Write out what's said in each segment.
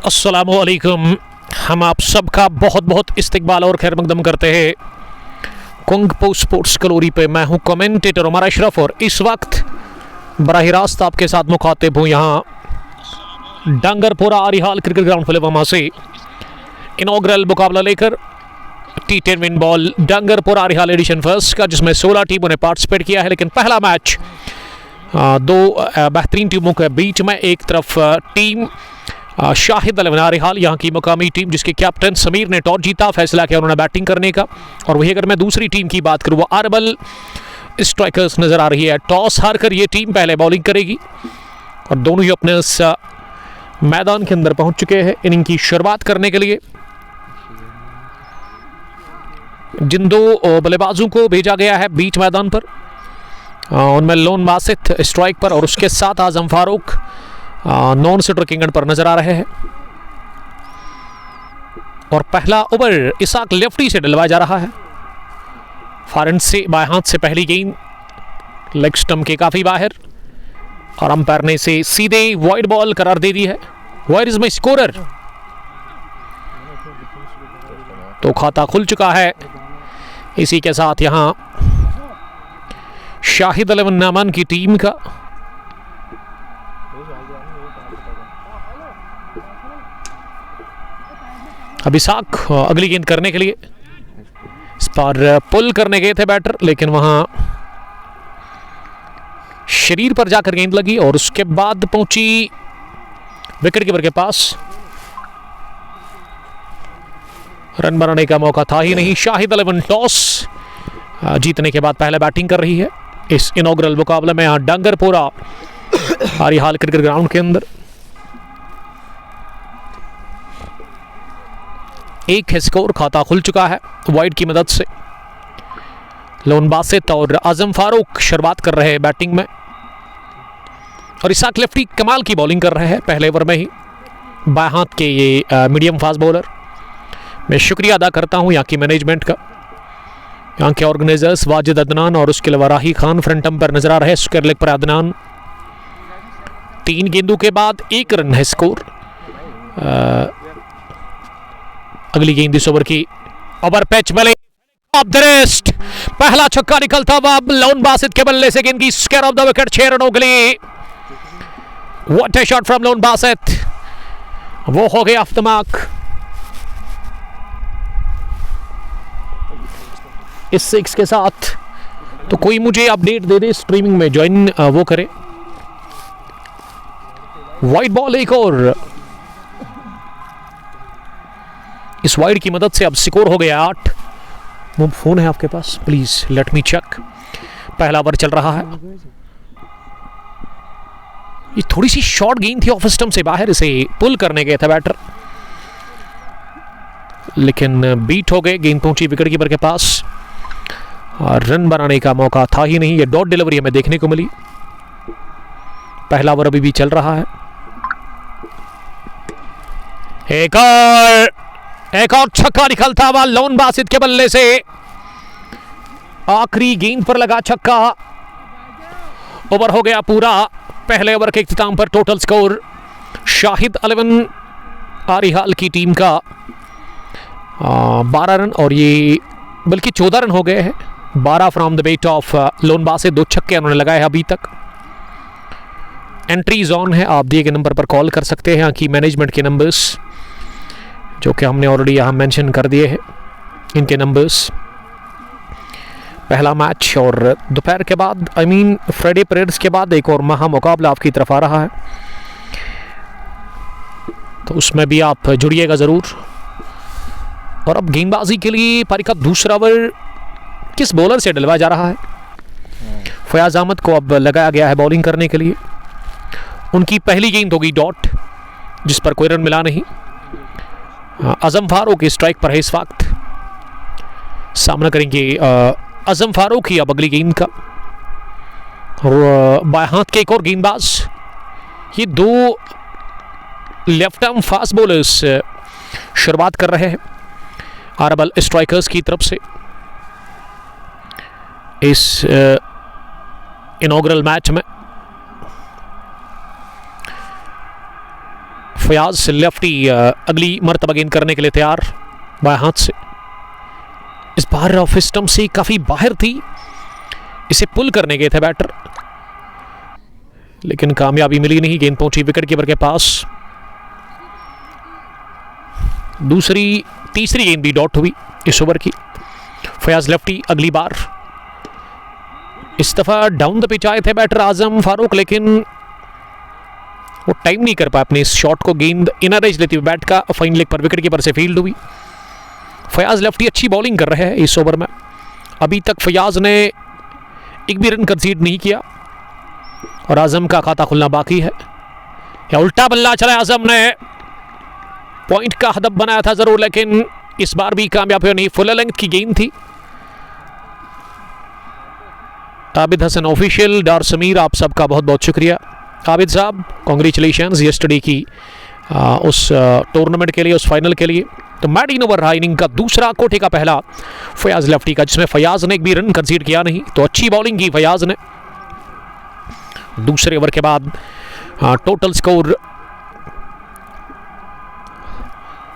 अस्सलामुअलैकुम। हम आप सबका बहुत बहुत इस्तकबाल और खैर मकदम करते हैं कुंग पो स्पोर्ट्स कलोरी पे। मैं हूं कमेंटेटर उमर अशरफ और इस वक्त बराह रास्त आपके साथ मुखातिब हूं यहाँ डांगरपुरा आरिहाल क्रिकेट ग्राउंड फुलेवामा से इनॉग्रल मुकाबला लेकर T10 win ball Dangarpura Arihal edition first का, जिसमें 16 टीमों ने पार्टिसिपेट किया है। लेकिन पहला मैच दो बेहतरीन टीमों के बीच में, एक तरफ टीम शाहिद अल आरिहाल यहाँ की मुकामी टीम जिसके कैप्टन समीर ने टॉस जीता, फैसला किया उन्होंने बैटिंग करने का। और वही अगर मैं दूसरी टीम की बात करूँ वो अरबल स्ट्राइकर्स नज़र आ रही है। टॉस हार कर ये टीम पहले बॉलिंग करेगी और दोनों ही अपने इस मैदान के अंदर पहुंच चुके हैं इनिंग की शुरुआत करने के लिए। जिन दो बल्लेबाजों को भेजा गया है बीच मैदान पर, उनमें लोन बासित स्ट्राइक पर और उसके साथ आजम फारूक नॉन सिटर किंगड पर नजर आ रहे हैं। और पहला ओवर इसाक लेफ्टी से डलवाया जा रहा है। फॉरन से बाएं हाथ से पहली गेंद लेग स्टंप के काफी बाहर और अंपायर ने इसे सीधे वाइड बॉल करार दे दी है। Where is my scorer? तो खाता खुल चुका है। इसी के साथ यहां शाहिद अल नामान की टीम का अब इसाक अगली गेंद करने के लिए इस पर पुल करने गए थे बैटर, लेकिन वहां शरीर पर जाकर गेंद लगी और उसके बाद पहुंची विकेट कीपर के पास। रन बनाने का मौका था ही नहीं। शाहिद अल टॉस जीतने के बाद पहले बैटिंग कर रही है इस इनॉग्रल मुकाबले में यहाँ डांगरपुरा आरिहाल क्रिकेट ग्राउंड के अंदर। एक है स्कोर, खाता खुल चुका है वाइड की मदद से। लोन बासित और आजम फारूक शुरुआत कर रहे हैं बैटिंग में और इसाक लेफ्टी कमाल की बॉलिंग कर रहे हैं पहले ओवर में ही। बाएं हाथ के ये मीडियम फास्ट बॉलर, मैं शुक्रिया अदा करता हूं यहाँ की मैनेजमेंट का, यहाँ के ऑर्गेनाइजर्स वाजिद अदनान और उसके अलावा राही खान फ्रंट पर नजर आ रहे हैं। स्क्वायर लेग पर अदनान। 3 गेंदों के बाद 1 रन है स्कोर। अगली गेंद इस ओवर की ओवर पैच बले ऑफ द रेस्ट, पहला छक्का निकलता हुआ लोन बासित के बल्ले से गेंद की स्क्वायर ऑफ द विकेट 6 रनों के लिए। What A shot from loan Basit, वो हो गया ऑफ द मार्क। इस 6 के साथ तो कोई मुझे अपडेट दे दे, स्ट्रीमिंग में ज्वाइन वो करे। वाइड बॉल एक और, इस वाइड की मदद से अब स्कोर हो गया 8। वो फोन है आपके पास, प्लीज लेट मी चेक। पहला ओवर चल रहा है। ये थोड़ी सी शॉर्ट गेंद थी ऑफ स्टंप से बाहर, इसे पुल करने गए थे बैटर लेकिन बीट हो गए। गेंद पहुंची विकेट कीपर के पास और रन बनाने का मौका था ही नहीं। ये डॉट डिलीवरी हमें देखने को मिली। पहला ओवर अभी भी चल रहा है। एक और छक्का निकलता हुआ लोन बासित के बल्ले से। आखिरी गेंद पर लगा छक्का। ओवर हो गया पूरा। पहले ओवर के इख्तिताम पर टोटल स्कोर शाहिद अल आरिहाल की टीम का 12 रन और ये बल्कि 14 रन हो गए हैं। 12 from the bat of Lone Basit. 2 छक्के उन्होंने लगाए अभी तक। एंट्रीज ऑन है, आप दिए गए नंबर पर कॉल कर सकते हैं। यहाँ की मैनेजमेंट के नंबर्स जो कि हमने ऑलरेडी यहाँ मेंशन कर दिए हैं, इनके नंबर्स। पहला मैच और दोपहर के बाद फ्राइडे परेड्स के बाद एक और महा मुकाबला आपकी तरफ आ रहा है, तो उसमें भी आप जुड़िएगा ज़रूर। और अब गेंदबाजी के लिए पारी का दूसरा ओवर किस बॉलर से डलवाया जा रहा है? फयाज अहमद को अब लगाया गया है बॉलिंग करने के लिए। उनकी पहली गेंद होगी डॉट, जिस पर कोई रन मिला नहीं। आजम फारूक स्ट्राइक पर है इस वक्त। सामना करेंगे आजम फारूक ही अब अगली गेंद का। और बाएं हाथ के एक और गेंदबाज, ये 2 लेफ्ट आर्म फास्ट बॉलर्स शुरुआत कर रहे हैं अरबल स्ट्राइकर्स की तरफ से इस इनॉग्रल मैच में। फयाज लेफ्टी अगली मरतबा गेंद करने के लिए तैयार बाएं हाथ से। इस बार ऑफ स्टंप से काफी बाहर थी, इसे पुल करने गए थे बैटर, लेकिन कामयाबी मिली नहीं। गेंद पहुंची विकेट कीपर के पास। तीसरी गेंद भी डॉट हुई इस ओवर की। फयाज लेफ्टी अगली बार। इस दफा डाउन द पिच आए थे बैटर आजम फारूक, लेकिन वो टाइम नहीं कर पाया अपने इस शॉट को। गेंद इनर एज लेती हुई बैट का फाइन लेग पर विकेट कीपर से फील्ड हुई। फयाज लेफ्टी अच्छी बॉलिंग कर रहे हैं इस ओवर में। अभी तक फयाज ने एक भी रन कंसीड नहीं किया और आजम का खाता खुलना बाकी है। या उल्टा बल्ला चला, आजम ने पॉइंट का हदफ बनाया था जरूर, लेकिन इस बार भी कामयाब हुआ नहीं। फुल लेंथ की गेंद थी। आबिद हसन ऑफिशियल, डार समीर, आप सबका बहुत बहुत शुक्रिया। आबिद साहब कॉन्ग्रेचुलेशंस यस्टरडे की उस टूर्नामेंट के लिए, उस फाइनल के लिए। तो मैडिन ओवर रहा इनिंग का दूसरा, कोठे का पहला फयाज लेफ्टी का, जिसमें फयाज ने एक भी रन कंसीड किया नहीं। तो अच्छी बॉलिंग की फयाज ने। दूसरे ओवर के बाद टोटल स्कोर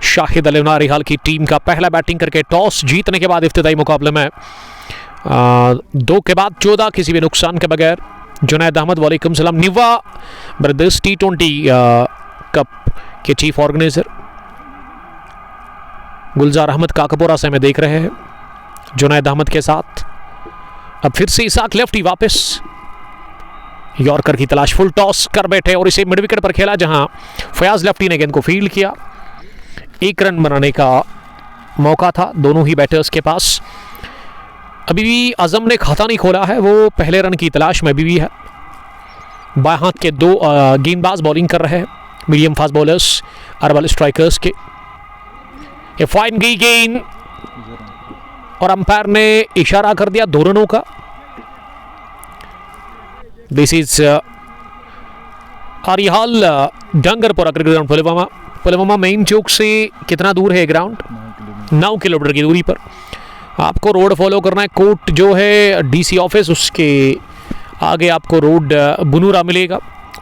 शाहिद अली नारिहाल की टीम का पहला बैटिंग करके टॉस जीतने के बाद इफ्तिताई मुकाबले में 2 के बाद 14 किसी भी नुकसान के बगैर जुनैद अहमद वालेकुम सलाम, निवा ब्रदर्स T20 कप के चीफ ऑर्गेनाइजर गुलजार अहमद काकपोरा से हमें देख रहे हैं जुनैद अहमद के साथ। अब फिर से इसाक लेफ्टी वापस यॉर्कर की तलाश, फुल टॉस कर बैठे और इसे मिड विकेट पर खेला, जहां फयाज लेफ्टी ने गेंद को फील्ड किया। 1 रन बनाने का मौका था दोनों ही बैटर्स के पास। अभी भी आजम ने खाता नहीं खोला है, वो पहले रन की तलाश में भी है। बाएं हाथ के 2 गेंदबाज बॉलिंग कर रहे हैं, medium fast bowlers herbal strikers के। ये फाइन गई गेंद और अंपायर ने इशारा कर दिया 2 रनों का। This is Arihal Dangarpura cricket ground Pulwama. Pulwama main chowk से कितना दूर है ग्राउंड? 9 किलोमीटर की दूरी पर। आपको रोड फॉलो करना है। कोर्ट जो है डीसी ऑफिस, उसके आगे आपको रोड बुनूरा मिलेगा।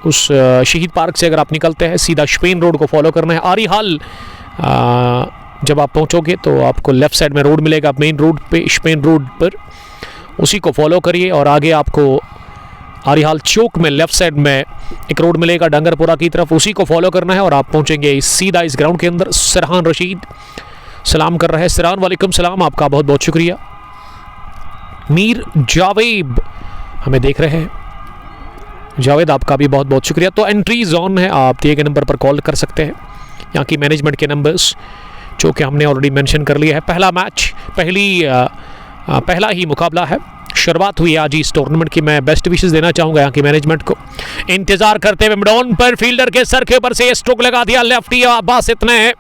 उस शहीद पार्क से अगर आप निकलते हैं सीधा स्पेन रोड को फॉलो करना है। आरिहाल जब आप पहुंचोगे तो आपको लेफ्ट साइड में रोड मिलेगा, मेन रोड पे, स्पेन रोड पर, उसी को फॉलो करिए और आगे आपको आरिहाल चौक में लेफ्ट साइड में एक रोड मिलेगा डंगरपुरा की तरफ, उसी को फॉलो करना है और आप पहुंचेंगे सीधा इस ग्राउंड के अंदर। सरहान रशीद सलाम कर रहे हैं। सरहान वालेकुम सलाम, आपका बहुत बहुत शुक्रिया। मीर जावेद हमें देख रहे हैं, जावेद आपका भी बहुत बहुत शुक्रिया। तो एंट्री जोन है, आप दिए गए नंबर पर कॉल कर सकते हैं। यहाँ की मैनेजमेंट के नंबर्स जो कि हमने ऑलरेडी मेंशन कर लिया है। पहला मैच, पहला ही मुकाबला है, शुरुआत हुई आज इस टूर्नामेंट की। मैं बेस्ट विशेस देना चाहूँगा यहाँ की मैनेजमेंट को। इंतजार करते हुए मिडऑन पर फील्डर के सर के ऊपर से स्ट्रोक लगा दिया लेफ्टी बासित ने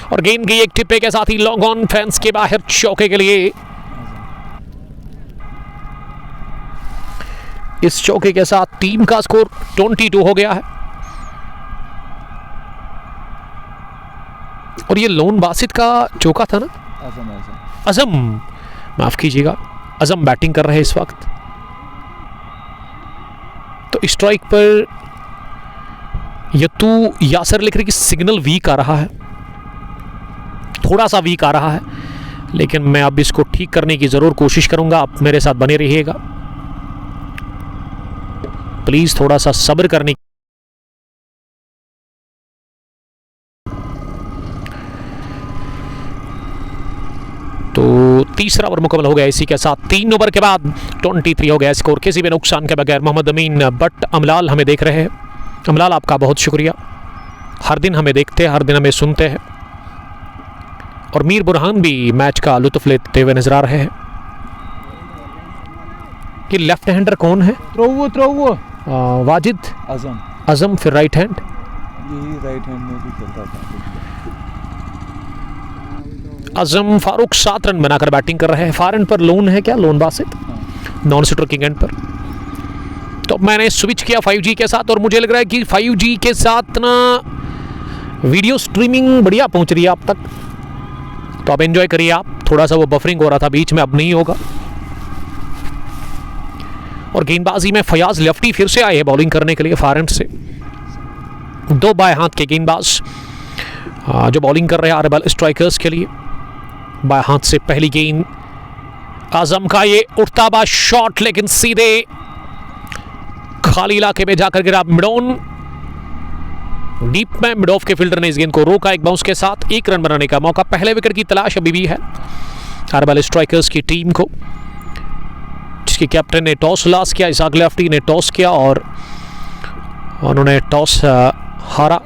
और गेंद गई एक टिप्पे के साथ ही लॉन्ग ऑन फैंस के बाहर चौके के लिए। इस चौके के साथ टीम का स्कोर 22 हो गया है और ये लोन बासित का चौका था ना? अजम, माफ कीजिएगा, अजम बैटिंग कर रहे हैं इस वक्त। तो स्ट्राइक पर यतू यासर लिख रहे कि सिग्नल वीक आ रहा है, थोड़ा सा वीक आ रहा है, लेकिन मैं अब इसको ठीक करने की ज़रूर कोशिश करूंगा। आप मेरे साथ बने रहिएगा प्लीज़, थोड़ा सा सब्र करने। तो तीसरा ओवर मुकम्मल हो गया। इसी के साथ 3 ओवर के बाद 23 हो गया स्कोर, किसी भी नुकसान के बगैर। मोहम्मद अमीन बट अमलाल हमें देख रहे हैं। अमलाल आपका बहुत शुक्रिया, हर दिन हमें देखते हैं, हर दिन हमें सुनते हैं। और मीर बुरहान भी मैच का लुत्फ लेते हुए नजर आ रहे हैं। कि लेफ्ट हैंडर कौन है? वाजिद आजम, फिर राइट हैंड, यही राइट हैंड में भी खेलता था। आजम फारूक 7 रन बनाकर बैटिंग कर रहे हैं। फार एंड पर लोन है क्या? Loan Basit non stroking and पर। तो मैंने स्विच किया 5G के साथ और मुझे लग रहा है कि 5G के साथ ना वीडियो स्ट्रीमिंग बढ़िया पहुंच रही है आप तक, तो अब एंजॉय करिए आप। थोड़ा सा वो बफरिंग हो रहा था बीच में, अब नहीं होगा। और गेंदबाजी में फयाज लेफ्टी फिर से आए हैं बॉलिंग करने के लिए फार एंड से। दो बाएं हाथ के गेंदबाज जो बॉलिंग कर रहे हैं अरबल स्ट्राइकर्स के लिए। बाएं हाथ से पहली गेंद, आजम का ये उठता हुआ शॉट, लेकिन सीधे खाली इलाके में जाकर गिरा मिडोन। डीप में मिड ऑफ के फील्डर ने इस गेंद को रोका एक बाउंस के साथ। 1 रन बनाने का मौका, पहले विकेट की तलाश अभी भी है अरबल स्ट्राइकर्स की टीम को, जिसके कैप्टन ने टॉस लॉस किया। इसाक लेफ्टी ने टॉस किया और उन्होंने टॉस हारा।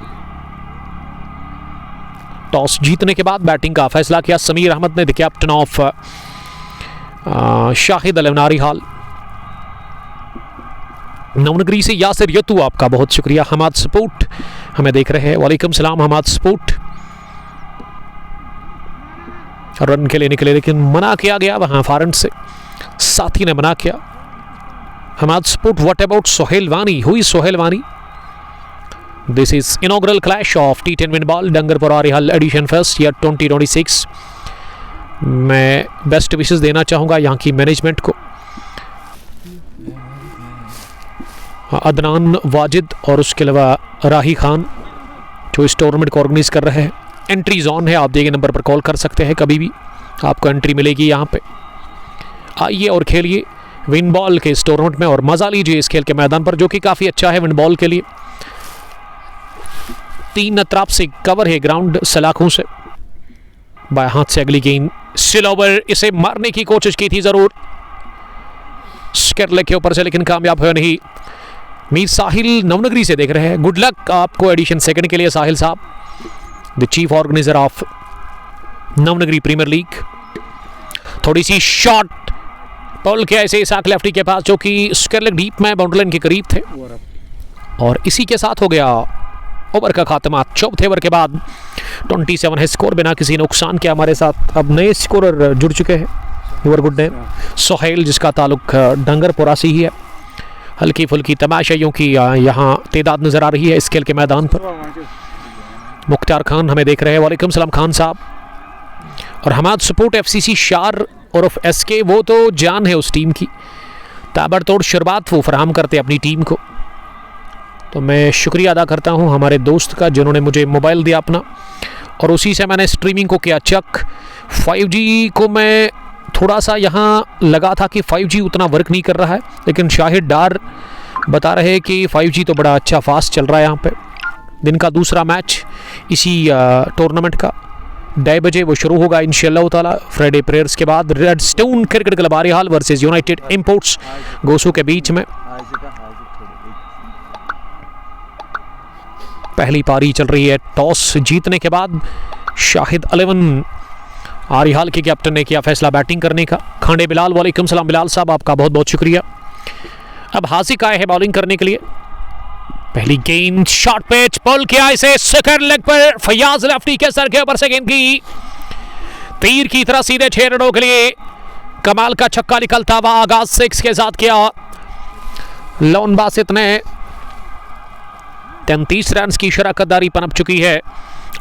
टॉस जीतने के बाद बैटिंग का फैसला किया समीर अहमद ने, द कैप्टन ऑफ शाहिद अलवनारी हाल। नवनगरी से यासिर यतू, आपका बहुत शुक्रिया। हमाद सपोर्ट हमें देख रहे हैं, वालेकुम सलाम हमाद सपोर्ट। रन के लिए निकले लेकिन मना किया गया वहां फारंट से, साथी ने मना किया। Hamad support, what about Sohail Wani? Who is Sohail Wani? This is inaugural clash of T10 win ball Dangarpur Arihal edition first year 2026। मैं बेस्ट विशेस देना चाहूँगा यहाँ की मैनेजमेंट को, अदनान वाजिद और उसके अलावा राही खान जो इस टूर्नामेंट को ऑर्गेनाइज कर रहे हैं। एंट्री जोन है, आप दिए गए नंबर पर कॉल कर सकते हैं, कभी भी आपको एंट्री मिलेगी यहाँ पे। आइए और खेलिए विन बॉल के इस टूर्नामेंट में और मज़ा लीजिए इस खेल के मैदान पर, जो कि काफ़ी अच्छा है विन बॉल के लिए। 3 अतराफ से कवर है ग्राउंड सलाखों से। बाएं हाथ से अगली गेंद, स्टिल ओवर, इसे मारने की कोशिश की थी जरूर स्क्वायर लेग के ऊपर से, लेकिन कामयाब हुआ नहीं। मीर साहिल नवनगरी से देख रहे हैं, गुड लक आपको एडिशन सेकंड के लिए साहिल साहब, the chief organiser of Navnagri premier league. थोड़ी सी शॉट पॉल के ऐसे इसाक लेफ्टी के पास, जो कि स्क्वायर लेग डीप में बाउंड्री लाइन के करीब थे, और इसी के साथ हो गया ओवर का खात्मा। चौथे ओवर के बाद 27 है स्कोर, बिना किसी नुकसान के। हमारे साथ अब नए स्कोरर जुड़ चुके हैं, यूर गुड नेम सोहेल, जिसका ताल्लुक डंगरपुरा से ही है। हल्की फुल्की तमाशाइयों की यहाँ तादाद नज़र आ रही है इस खेल के मैदान पर। मुख्तार खान हमें देख रहे हैं, वालेकुम सलाम खान साहब। और हमाद सपोर्ट FCC शार और SK, वो तो जान है उस टीम की, ताबड़तोड़ शुरुआत वो फराहम करते अपनी टीम को। तो मैं शुक्रिया अदा करता हूँ हमारे दोस्त का, जिन्होंने मुझे मोबाइल दिया अपना, और उसी से मैंने स्ट्रीमिंग को किया चक। 5G को मैं थोड़ा सा यहाँ लगा था कि 5G उतना वर्क नहीं कर रहा है, लेकिन शाहिद डार बता रहे हैं कि 5G तो बड़ा अच्छा फास्ट चल रहा है यहाँ पे। दिन का दूसरा मैच इसी टूर्नामेंट का 2:30 बजे वो शुरू होगा इंशाअल्लाह ताला, फ्राइडे प्रेयर्स के बाद। Red Stone cricket club Arihal versus United Imports Gosu के बीच में पहली पारी चल रही है। टॉस जीतने के बाद शाहिद 11 आरिहाल के कैप्टन ने किया फैसला बैटिंग करने का। खांडे बिलाल, वालेकुम सलाम बिलाल साहब, आपका बहुत बहुत शुक्रिया। अब हासिक आए हैं बॉलिंग करने के लिए। पहली गेंद शॉर्ट पिच, पॉल किया इसे सेकंड लेग पर, फयाज लेफ्टी के सर के ऊपर से गेंद की तीर की तरह सीधे 6 रनों के लिए कमाल का छक्का निकलता हुआ आगाज 6 के साथ किया। लोन बासित ने 33 रन की शराकतदारी पनप चुकी है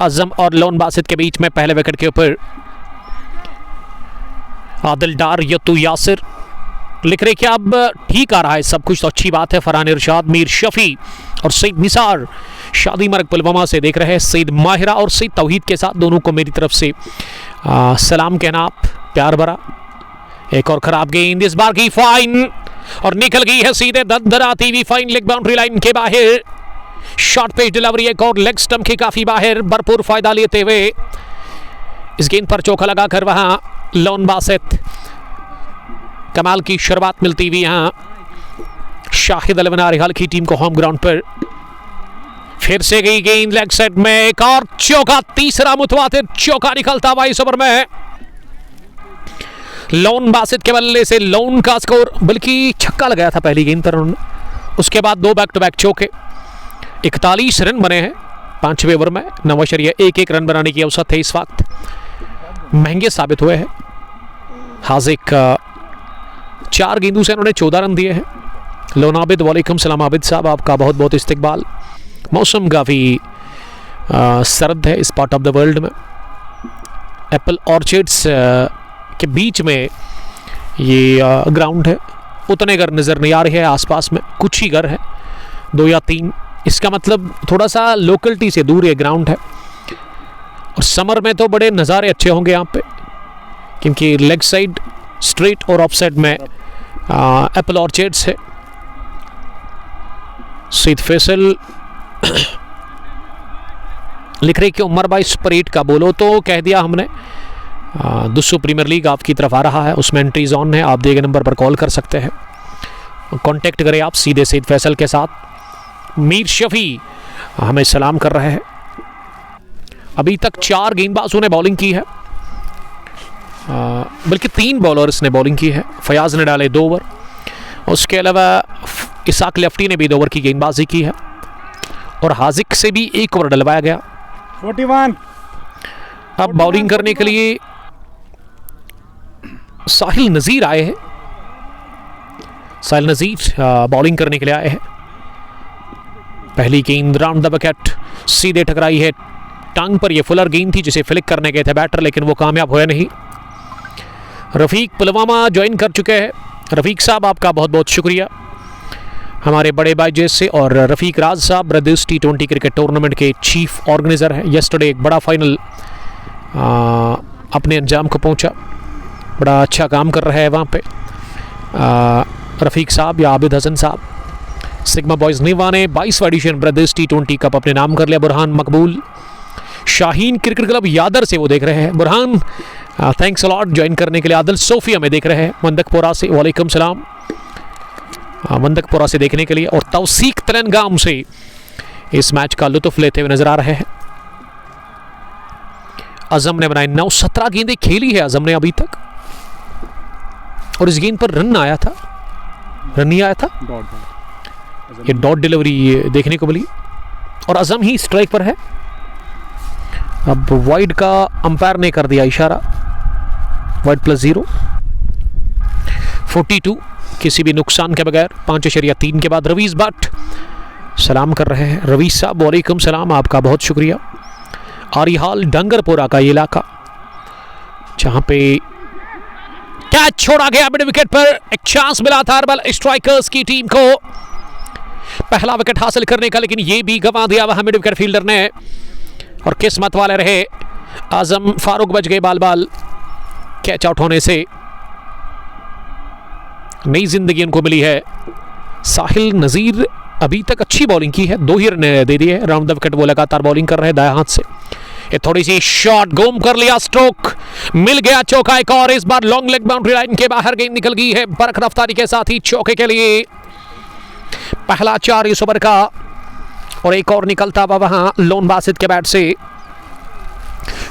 आजम और लोन बासित के बीच में। पहले विकेट के ऊपर आदिल डार, यतू यासिर लिख रहे कि अब ठीक आ रहा है सब कुछ, तो अच्छी बात है। फरहान इरशाद, मीर शफी और सईद निसार शादी मर्ग पुलवामा से देख रहे हैं। सईद माहिरा और सईद तौहीद के साथ दोनों को मेरी तरफ से सलाम कहना आप प्यार भरा। एक और खराब गेंद, इस बार की फाइन, और निकल गई है सीधे दराती हुई फाइन लेग बाउंड्री लाइन के बाहर। शॉर्ट पेज डिलीवरी, एक और लेग स्टंप के काफी बाहर, भरपूर फायदा लेते हुए इस गेंद पर चौका लगाकर वहां लोन बासित कमाल की शुरुआत मिलती हुई यहाँ शाहिद अलवन आरिहाल की टीम को होम ग्राउंड पर। फिर से गई गेंद लेग साइड में, एक और चौका, तीसरा मुतवातिर चौका निकलता हुआ इस ओवर में। लोन बासित के बल्ले से लोन का स्कोर, बल्कि छक्का लगाया था पहली गेंद पर उन्होंने, उसके बाद 2 बैक टू बैक चौके। 41 रन बने हैं 5वें ओवर में। 9.11 रन बनाने की औसत है इस वक्त, महंगे साबित हुए हैं। हाजिक 4 गेंदों से उन्होंने 14 रन दिए हैं। लोन आबिद, वालेकुम सलाम आबिद साहब, आपका बहुत बहुत इस्तकबाल। मौसम काफ़ी सर्द है इस पार्ट ऑफ द वर्ल्ड में। एप्पल ऑर्चिड्स के बीच में ये ग्राउंड है, उतने घर नज़र नहीं आ रहे हैं आसपास में, कुछ ही घर है, 2 या 3 इसका मतलब थोड़ा सा लोकलिटी से दूर ये ग्राउंड है, और समर में तो बड़े नज़ारे अच्छे होंगे यहाँ पे, क्योंकि लेग साइड स्ट्रेट और ऑफ साइड में एप्पल ऑर्चर्ड्स है। सईद फैसल लिख रहे कि उमर भाई सुपर 8 का बोलो, तो कह दिया हमने। दुस्सू प्रीमियर लीग आपकी तरफ आ रहा है, उसमें एंट्रीज ऑन है, आप दिए गए नंबर पर कॉल कर सकते हैं, कांटेक्ट करें आप सीधे सईद फैसल के साथ। मीर शफी हमें सलाम कर रहे हैं। अभी तक 4 गेंदबाजों ने बॉलिंग की है, बल्कि 3 बॉलर्स ने बॉलिंग की है। फयाज ने डाले 2 ओवर, उसके अलावा इसाक लेफ्टी ने भी 2 ओवर की गेंदबाजी की है, और हाजिक से भी 1 ओवर डलवाया गया। 41 अब बॉलिंग करने के लिए साहिल नज़ीर आए हैं। साहिल नज़ीर बॉलिंग करने के लिए आए हैं। पहली गेंद राउंड द विकेट सीधे टकराई है टांग पर। यह फुलर गेंद थी जिसे फ्लिक करने गए थे बैटर, लेकिन वो कामयाब हुए नहीं। रफ़ीक पुलवामा ज्वाइन कर चुके हैं। रफ़ीक साहब आपका बहुत बहुत शुक्रिया, हमारे बड़े भाई जैसे। और रफ़ीक राज साहब ब्रदर्स T20 क्रिकेट टूर्नामेंट के चीफ ऑर्गेनाइज़र हैं। यस्टरडे एक बड़ा फाइनल अपने अंजाम को पहुंचा, बड़ा अच्छा काम कर रहे हैं वहाँ पे रफ़ीक साहब या आबिद हसन साहब। सिग्मा बॉयज़ नीवा ने 22वां एडिशन ब्रदर्स T20 कप अपने नाम कर लिया। बुरहान मकबूल शाहीन क्रिकेट क्लब यादर से वो देख रहे हैं। बुरहान थैंक्स अलॉट ज्वाइन करने के लिए। आदिल सोफिया में देख रहे हैं मंदकपुरा से, वालेकुम सलाम मंदकपुरा से देखने के लिए। और तौसीक तेलंगाम से इस मैच का लुत्फ लेते हुए नजर आ रहे हैं। अजम ने बनाए 9-17 गेंदें खेली है अजम ने अभी तक, और इस गेंद पर रन आया था, रन नहीं आया था, ये डॉट डिलीवरी देखने को मिली, और अजम ही स्ट्राइक पर है। अब वाइड का अंपायर ने कर दिया इशारा, वाइड +0 42 किसी भी नुकसान के बगैर 5.3 के बाद। रवीज भट्ट सलाम कर रहे हैं। रवीज साहब वालेकुम सलाम, आपका बहुत शुक्रिया। आरिहाल डंगरपुरा का ये इलाका जहां पे कैच छोड़ा गया मिड विकेट पर, एक चांस मिला था अरबल स्ट्राइकर्स की टीम को पहला विकेट हासिल करने का, लेकिन ये भी गंवा दिया वहां मिड विकेट फील्डर ने, और किस्मत वाले रहे आजम फारूक, बच गए बाल बाल कैच आउट होने से। नई जिंदगी उनको मिली है। साहिल नज़ीर अभी तक अच्छी बॉलिंग की है, 2 ही रन दे दिए राउंड द विकेट, वो लगातार बॉलिंग कर रहे हैं दाएं हाथ से। ये थोड़ी सी शॉट घूम कर लिया, स्ट्रोक मिल गया, चौका एक और। इस बार लॉन्ग लेग बाउंड्री लाइन के बाहर गेंद निकल गई है बरख रफ्तारी के साथ ही चौके के लिए। पहला 4 इस ओवर का, और एक और निकलता हुआ वहां लोन बासित के बैट से।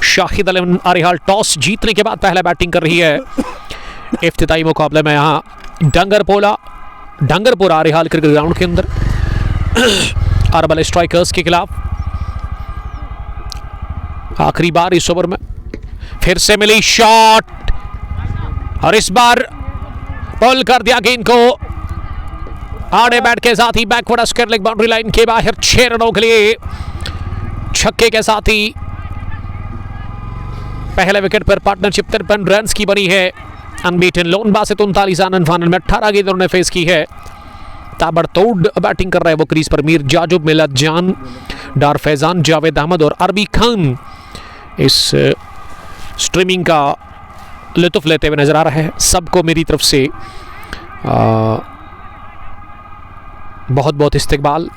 शाहिद अली आरिहाल टॉस जीतने के बाद पहला बैटिंग कर रही है इफ्तिताई मुकाबले में यहाँ डंगरपुरा आरिहाल क्रिकेट ग्राउंड के अंदर अरबल स्ट्राइकर्स के खिलाफ। आखिरी बार इस ओवर में फिर से मिली शॉट, और इस बार बॉल कर दिया गेंद को आड़े बैट के साथ ही backward square leg boundary line के बाहर 6 रनों के लिए छक्के के साथ ही पहले विकेट पर पार्टनरशिप 53 रन की बनी है। Unbeaten loan Basit 39 run final में 18 गेंदों ने फेस की है। ताबड़तोड़ बैटिंग कर रहे हैं वो क्रीज पर। मीर जाजुब, मिलत जान, डार फैजान, जावेद अहमद और अरबी खान इस स्ट्रीमिंग का लुत्फ लेते हुए नजर आ रहे हैं। सबको मेरी तरफ से बहुत बहुत इस्तकबाल।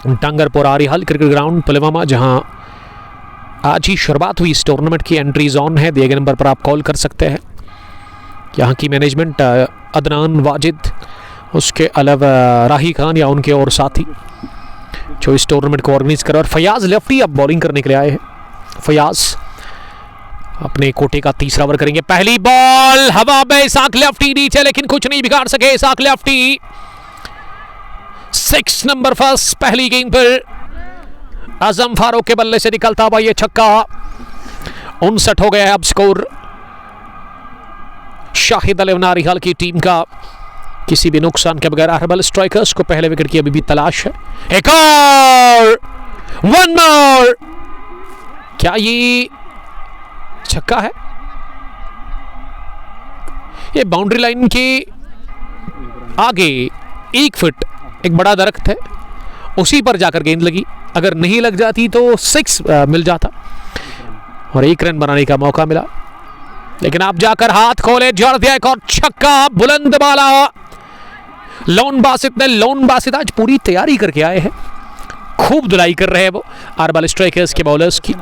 डंगरपुरा आरिहाल क्रिकेट ग्राउंड पुलवामा, जहां आज ही शुरुआत हुई इस टूर्नामेंट की। एंट्रीज ऑन है, दिए गए नंबर पर आप कॉल कर सकते हैं। यहाँ की मैनेजमेंट अदनान वाजिद, उसके अलावा राही खान या उनके और साथी जो इस टूर्नामेंट को ऑर्गेनाइज कर रहे हैं। और फयाज लेफ्टी अब बॉलिंग करने के लिए आए हैं। फयाज अपने कोटे का तीसरा ओवर करेंगे। पहली बॉल हवा में, इसाक लेफ्टी नीचे, लेकिन कुछ नहीं बिगाड़ सके इसाक लेफ्टी। 6 नंबर फर्स्ट पहली गेंद पर आजम फारूक के बल्ले से निकलता हुआ ये छक्का। 59 हो गया है अब स्कोर शाहिद अली आरिहाल की टीम का, किसी भी नुकसान के बगैर। अरबल स्ट्राइकर्स को पहले विकेट की अभी भी तलाश है। एक और, 1 मोर, क्या ये छक्का है? ये बाउंड्री लाइन के आगे 1 फुट एक बड़ा दरख्त है, उसी पर जाकर गेंद लगी, अगर नहीं लग जाती तो 6 मिल जाता और 1 रन बनाने का मौका मिला, लेकिन आप जाकर हाथ खोले, जड़ दिया एक और छक्का, बुलंद बाला। लोन बासित आज पूरी तैयारी करके आए हैं, खूब धुलाई कर रहे हैं वो आरबल स्ट्राइकर्स के बॉलर्स की।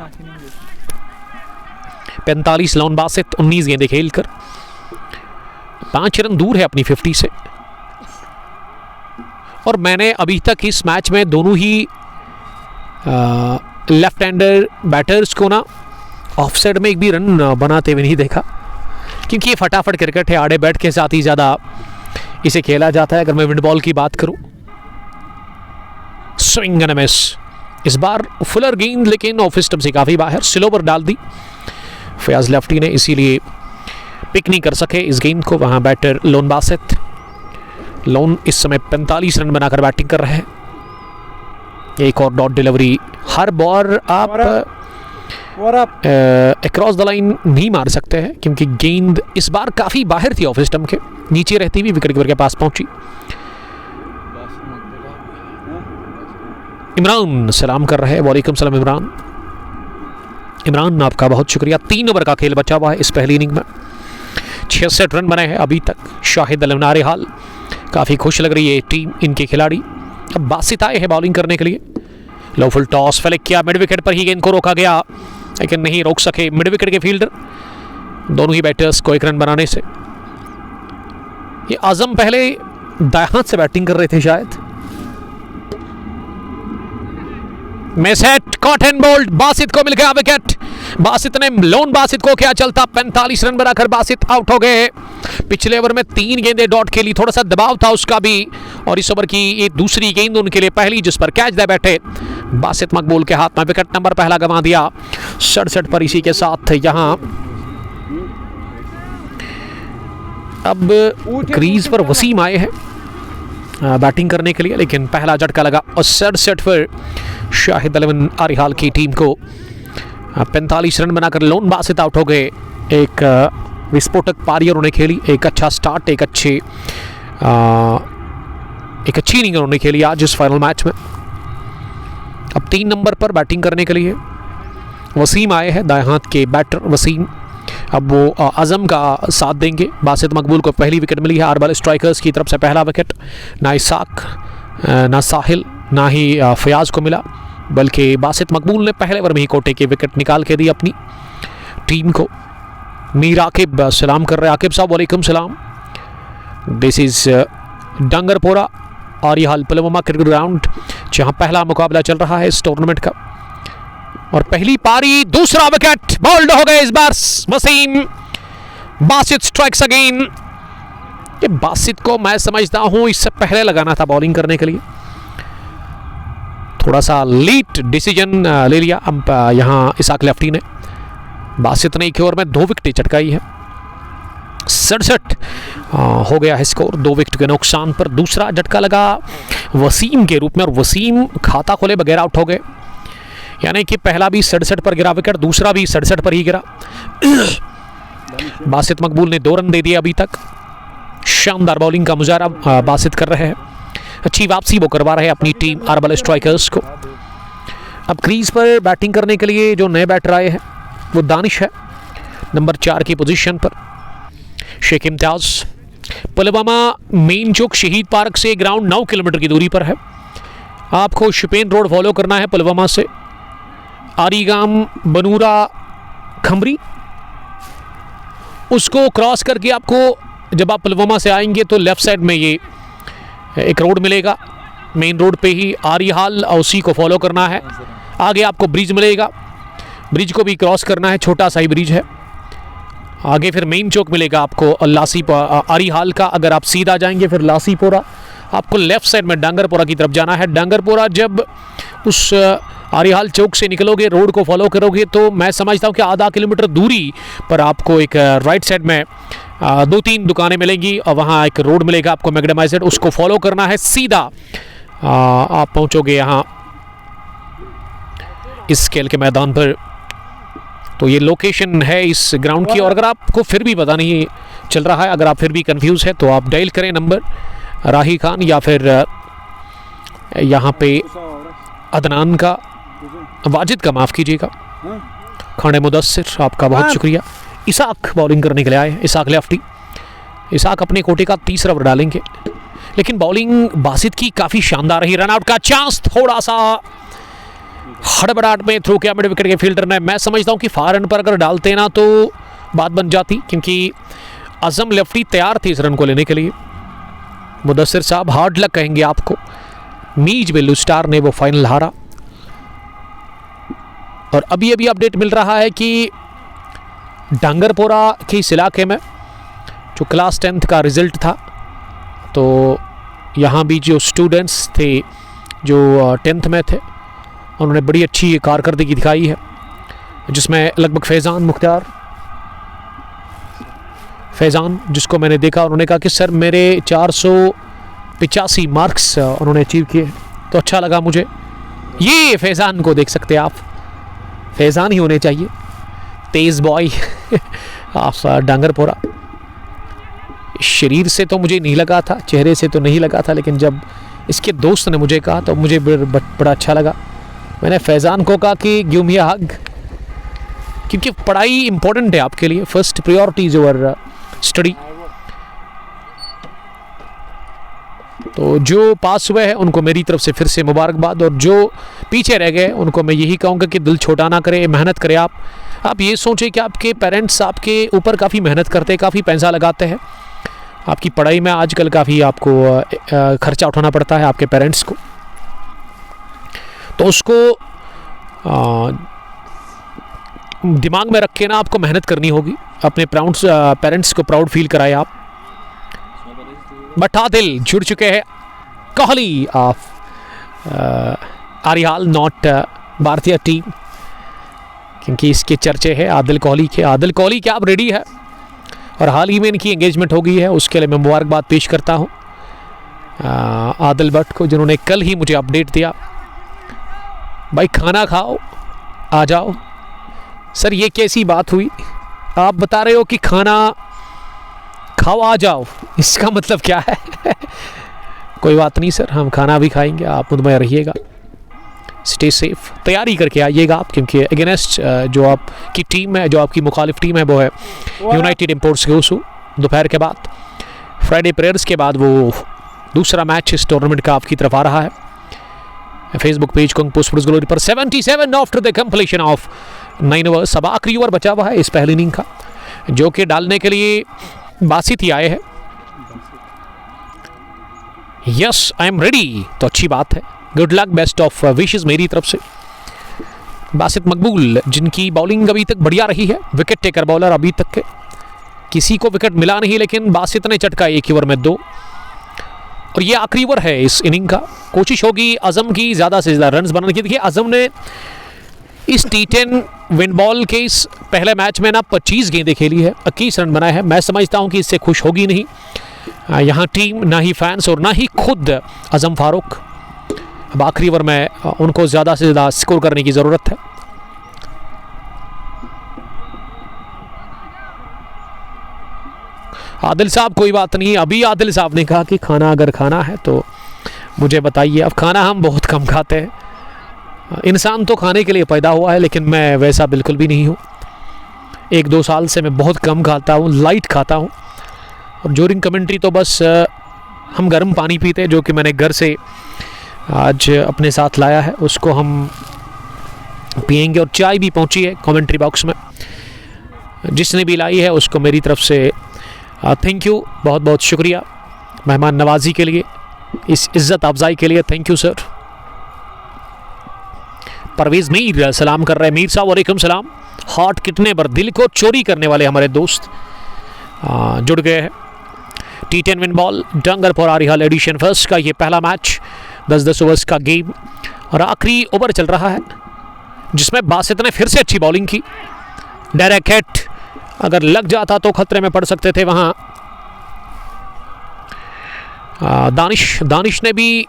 45 लोन बासित 19 गेंदें खेलकर 5 रन दूर है अपनी 50 से। और मैंने अभी तक इस मैच में दोनों ही लेफ्ट हैंडर बैटर्स को ना ऑफ साइड में एक भी रन बनाते हुए नहीं देखा, क्योंकि ये फटाफट क्रिकेट है, आड़े बैट के साथ ही ज़्यादा इसे खेला जाता है। अगर मैं विंड बॉल की बात करूं, स्विंग एंड मिस, इस बार फुलर गेंद लेकिन ऑफ स्टंप से काफ़ी बाहर, स्लो पर डाल दी फयाज लेफ्टी ने, इसीलिए पिक नहीं कर सके इस गेंद को वहां बैटर लोन बासित। लोन इस समय 45 रन बनाकर बैटिंग कर रहे हैं। एक और डॉट डिलीवरी, हर बॉल आप अक्रॉस द लाइन नहीं मार सकते हैं, क्योंकि गेंद इस बार काफ़ी बाहर थी ऑफ स्टंप के, नीचे रहती हुई विकेट कीपर के पास पहुंची। इमरान सलाम कर रहे हैं, वालेकुम सलाम इमरान। इमरान आपका बहुत शुक्रिया। 3 ओवर का खेल बचा हुआ है इस पहली इनिंग में, 66 रन बने हैं अभी तक। शाहिद अलमनारे हाल काफ़ी खुश लग रही है टीम, इनके खिलाड़ी। अब बासित आए हैं बॉलिंग करने के लिए। लो फुल टॉस फेलिक किया, मिड विकेट पर ही गेंद को रोका गया, लेकिन नहीं रोक सके मिड विकेट के फील्डर, दोनों ही बैटर्स को 1 रन बनाने से। ये आजम पहले दाएं हाथ से बैटिंग कर रहे थे शायद। मिसहेट, कॉट एंड बोल्ड, बासित को मिल गया विकेट। बासित ने लोन बासित को क्या चलता, 45 रन बनाकर बासित आउट हो गए। पिछले ओवर में 3 गेंदें डॉट खेली, थोड़ा सा दबाव था उसका भी, और इस ओवर की ये दूसरी गेंद उनके लिए पहली, जिस पर कैच दे बैठे बासित मकबूल के हाथ में। विकेट नंबर पहला गंवा दिया 67 पर। इसी के साथ यहां अब क्रीज पर वसीम आए हैं बैटिंग करने के लिए, लेकिन पहला झटका लगा और 67 पर शाहिद अलवन आरिहाल की टीम को 45 रन बनाकर लोन बासित आउट हो गए। एक विस्फोटक पारी उन्होंने खेली, एक अच्छा स्टार्ट, एक अच्छी इनिंग उन्होंने खेली आज इस फाइनल मैच में। अब 3 नंबर पर बैटिंग करने के लिए वसीम आए हैं, दाएं हाथ के बैटर वसीम। अब वो आजम का साथ देंगे। बासित मकबूल को पहली विकेट मिली है आरबल स्ट्राइकर्स की तरफ से, पहला विकेट। ना इसाक, ना साहिल, ना ही फयाज को मिला, बल्कि बासित मकबूल ने पहले ओवर में ही कोटे की विकेट निकाल के दी अपनी टीम को। मीर आकिब सलाम कर रहे हैं। आकिब साहब वालेकुम सलाम। This is Dangarpora Arihal Pulwama cricket ground, जहां पहला मुकाबला चल रहा है इस टूर्नामेंट का। और पहली पारी, दूसरा विकेट, बोल्ड हो गए इस बार वसीम। Basit strikes again. ये बासित को मैं समझता हूं इससे पहले लगाना था बॉलिंग करने के लिए, थोड़ा सा लेट डिसीजन ले लिया अब यहां इसाक लेफ्टी ने। बासित ने एक ओवर में 2 विकेटें चटकाई है। 67 हो गया है स्कोर, 2 विकेट के नुकसान पर। दूसरा झटका लगा वसीम के रूप में, और वसीम खाता खोले बगैर आउट हो गए, यानी कि पहला भी 67 पर गिरा विकेट, दूसरा भी 67 पर ही गिरा। बासित मकबूल ने 2 रन दे दिए अभी तक। शानदार बॉलिंग का मुजाहरा बासित कर रहे हैं, अच्छी वापसी वो करवा रहे हैं अपनी टीम आरबल स्ट्राइकर्स को। अब क्रीज पर बैटिंग करने के लिए जो नए बैटर आए हैं वो दानिश है, नंबर 4 की पोजीशन पर। शेख इम्तियाज। पुलवामा मेन चौक शहीद पार्क से ग्राउंड 9 किलोमीटर की दूरी पर है। आपको शिपेन रोड फॉलो करना है पुलवामा से, आरीगाम, बनूरा, खमरी, उसको क्रॉस करके आपको जब आप पुलवामा से आएंगे तो लेफ्ट साइड में ये एक रोड मिलेगा, मेन रोड पे ही आरिहाल, और उसी को फॉलो करना है। आगे आपको ब्रिज मिलेगा, ब्रिज को भी क्रॉस करना है, छोटा सा ही ब्रिज है। आगे फिर मेन चौक मिलेगा आपको आरिहाल का। अगर आप सीधा जाएंगे फिर लासीपोरा, आपको लेफ्ट साइड में डांगरपोरा की तरफ जाना है। डांगरपोरा जब उस आरिहाल चौक से निकलोगे, रोड को फॉलो करोगे, तो मैं समझता हूँ कि आधा किलोमीटर दूरी पर आपको एक राइट साइड में 2-3 दुकानें मिलेंगी, और वहाँ एक रोड मिलेगा आपको मैग्नेमाइजेड, उसको फॉलो करना है सीधा। आप पहुँचोगे यहाँ इस खेल के मैदान पर। तो ये लोकेशन है इस ग्राउंड की। और अगर आपको फिर भी पता नहीं चल रहा है, अगर आप फिर भी कंफ्यूज है, तो आप डायल करें नंबर राही खान या फिर यहाँ पे अदनान का, वाजिद का, माफ़ कीजिएगा, खाने मुदस्सिर, आपका बहुत शुक्रिया। इसाक बॉलिंग करने के लिए आए हैं, इसाक लेफ्टी। इसाक अपने कोटे का तीसरा ओवर डालेंगे, लेकिन बॉलिंग बासित की काफ़ी शानदार रही। रनआउट का चांस, थोड़ा सा हड़बड़ाहट में थ्रो किया मिड विकेट के फील्डर ने। मैं समझता हूँ कि फार रन पर अगर डालते ना तो बात बन जाती, क्योंकि अज़म लेफ्टी तैयार थे इस रन को लेने के लिए। मुदस्सिर साहब हार्ड लक कहेंगे आपको। मीज बेलू स्टार ने वो फाइनल हारा। और अभी अभी अपडेट मिल रहा है कि डांगरपोरा के इस इलाके में जो क्लास 10th का रिज़ल्ट था, तो यहाँ भी जो स्टूडेंट्स थे जो 10th में थे, उन्होंने बड़ी अच्छी कारकर्दगी दिखाई है, जिसमें लगभग फैज़ान जिसको मैंने देखा, उन्होंने कहा कि सर मेरे 485 मार्क्स उन्होंने अचीव किए, तो अच्छा लगा मुझे। ये फैज़ान को देख सकते हैं आप, फैज़ान ही होने चाहिए, तेज़ बॉय ऑफ डांगरपोरा। शरीर से तो मुझे नहीं लगा था, चेहरे से तो नहीं लगा था, लेकिन जब इसके दोस्त ने मुझे कहा तो मुझे बड़ा अच्छा लगा। मैंने फैज़ान को कहा कि गिव मी अ हग, क्योंकि पढ़ाई इंपॉर्टेंट है आपके लिए। First priority is your study. तो जो पास हुए हैं उनको मेरी तरफ से फिर से मुबारकबाद, और जो पीछे रह गए उनको मैं यही कहूँगा कि दिल छोटा ना करें, मेहनत करें। आप ये सोचें कि आपके पेरेंट्स आपके ऊपर काफ़ी मेहनत करते हैं, काफ़ी पैसा लगाते हैं। आपकी पढ़ाई में आजकल काफ़ी आपको खर्चा उठाना पड़ता है आपके पेरेंट्स को, तो उसको दिमाग में रख के ना आपको मेहनत करनी होगी। अपने पेरेंट्स को प्राउड फील कराए आप। बट आदिल जुड़ चुके हैं, कोहली ऑफ आरिहाल, नॉट भारतीय टीम, क्योंकि इसके चर्चे हैं आदिल कोहली के। आदिल कोहली क्या आप रेडी है? और हाल ही में इनकी एंगेजमेंट हो गई है, उसके लिए मैं मुबारकबाद पेश करता हूँ आदिल भट्ट को, जिन्होंने कल ही मुझे अपडेट दिया, भाई खाना खाओ आ जाओ। सर ये कैसी बात हुई? आप बता रहे हो कि खाना खाओ आ जाओ, इसका मतलब क्या है? कोई बात नहीं सर, हम खाना भी खाएंगे, आप मुतमईन रहिएगा। स्टे सेफ, तैयारी करके आइएगा आप, क्योंकि अगेंस्ट जो आपकी टीम है, जो आपकी मुखालिफ टीम है, वो है यूनाइटेड इम्पोर्ट्स गोसू। दोपहर के बाद फ्राइडे प्रेयर्स के बाद वो दूसरा मैच इस टूर्नामेंट का आपकी तरफ आ रहा है। Facebook page kung post sports glory पर 77 after the completion of 9 overs. अब आखिरी ओवर बचा हुआ है इस पहली इनिंग का, जो कि डालने के लिए बासित ही आए हैं। यस आई एम रेडी, तो अच्छी बात है। Good luck, best of wishes मेरी तरफ से। बासित मकबूल, जिनकी बॉलिंग अभी तक बढ़िया रही है, विकेट टेकर बॉलर अभी तक के किसी को विकेट मिला नहीं, लेकिन बासित ने चटका एक ओवर में 2। और ये आखिरी ओवर है इस इनिंग का। कोशिश होगी अज़म की ज़्यादा से ज़्यादा रन्स बनाने की। देखिए अज़म ने इस T10 विन बॉल के इस पहले मैच में ना 25 गेंदें खेली है, 21 रन बनाए हैं। मैं समझता हूं कि इससे खुश होगी नहीं यहाँ टीम, ना ही फैंस और ना ही खुद अज़म फारूक। अब आखिरी ओवर में उनको ज़्यादा से ज़्यादा स्कोर करने की ज़रूरत है। आदिल साहब कोई बात नहीं, अभी आदिल साहब ने कहा कि खाना अगर खाना है तो मुझे बताइए। अब खाना हम बहुत कम खाते हैं, इंसान तो खाने के लिए पैदा हुआ है, लेकिन मैं वैसा बिल्कुल भी नहीं हूँ। 1-2 साल से मैं बहुत कम खाता हूँ, लाइट खाता हूँ। और ड्यूरिंग कमेंट्री तो बस हम गर्म पानी पीते हैं, जो कि मैंने घर से आज अपने साथ लाया है, उसको हम पियेंगे। और चाय भी पहुँची है कमेंट्री बॉक्स में, जिसने भी लाई है उसको मेरी तरफ से थैंक यू, बहुत बहुत शुक्रिया मेहमान नवाजी के लिए, इस इज़्ज़त अफजाई के लिए, thank you sir. Parvez Mir सलाम कर रहे हैं। मीर साहब वालेकुम सलाम। हार्ट कितने पर दिल को चोरी करने वाले हमारे दोस्त जुड़ गए हैं। T10 win ball Dangarpora Arihal edition first का ये पहला मैच, 10-10 ओवर्स का गेम, और आखिरी ओवर चल रहा है, जिसमें बासित ने फिर से अच्छी बॉलिंग की। डायरेक्ट हिट अगर लग जाता तो खतरे में पड़ सकते थे वहां दानिश ने भी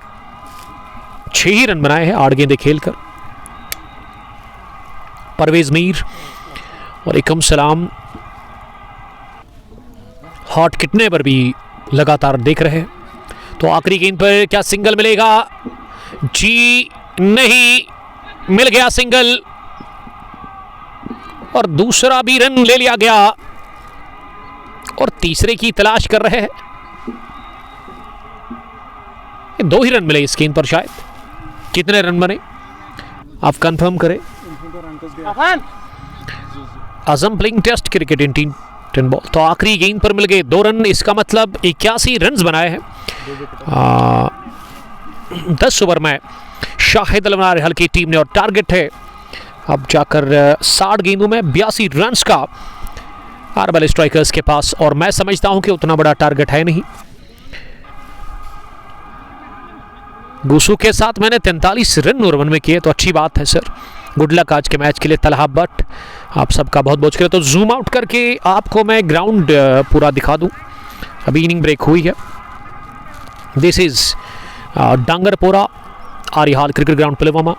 6 ही रन बनाए हैं 8 गेंदें खेलकर। परवेज़ मीर वालेकुम सलाम। हॉट कितने पर भी लगातार देख रहे हैं। तो आखिरी गेंद पर क्या सिंगल मिलेगा? जी नहीं, मिल गया सिंगल और दूसरा भी रन ले लिया गया और तीसरे की तलाश कर रहे हैं। 2 ही रन मिले इस गेंद पर शायद। कितने रन बने आप कंफर्म करें। Azam playing test cricket in 10 ball, तो आखिरी गेंद पर मिल गए 2 रन। इसका मतलब 81 रन बनाए हैं 10 ओवर में शाहिद अल मनारिहाल की टीम ने, और टारगेट है अब जाकर 60 गेंदों में 82 रन का आरबल स्ट्राइकर्स के पास, और मैं समझता हूं कि उतना बड़ा टारगेट है नहीं। गुसू के साथ मैंने 43 रन ओवर में किए, तो अच्छी बात है सर। गुड लक आज के मैच के लिए तलहा बट, आप सबका बहुत बहुत शुक्रिया। तो जूम आउट करके आपको मैं ग्राउंड पूरा दिखा दूं। अभी इनिंग ब्रेक हुई है। This is Dangarpora Arihal cricket ground Pulwama,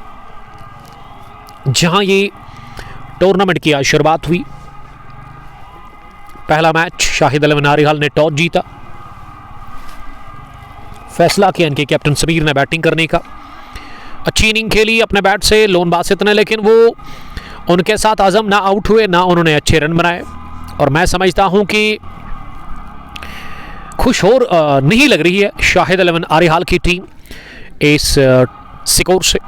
जहां ये टूर्नामेंट की आज शुरुआत हुई। पहला मैच शाहिद अल मनारिहाल ने टॉस जीता, फैसला किया इनके कैप्टन समीर ने बैटिंग करने का। अच्छी इनिंग खेली अपने बैट से लोन बासित ने, लेकिन वो उनके साथ आजम ना आउट हुए ना उन्होंने अच्छे रन बनाए, और मैं समझता हूं कि खुश और नहीं लग रही है शाहिद अल मनारिहाल की टीम इस स्कोर से।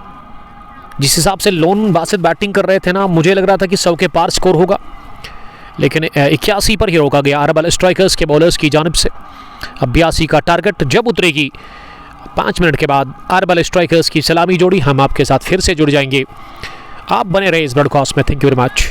जिस हिसाब से लोन बासित बैटिंग कर रहे थे ना, मुझे लग रहा था कि 100 के पार स्कोर होगा, लेकिन 81 पर ही रोका गया अरबल स्ट्राइकर्स के बॉलर्स की जानिब से। अब 82 का टारगेट जब उतरेगी 5 मिनट के बाद अरबल स्ट्राइकर्स की सलामी जोड़ी, हम आपके साथ फिर से जुड़ जाएंगे। आप बने रहे इस ब्रॉडकास्ट में। Thank you very much.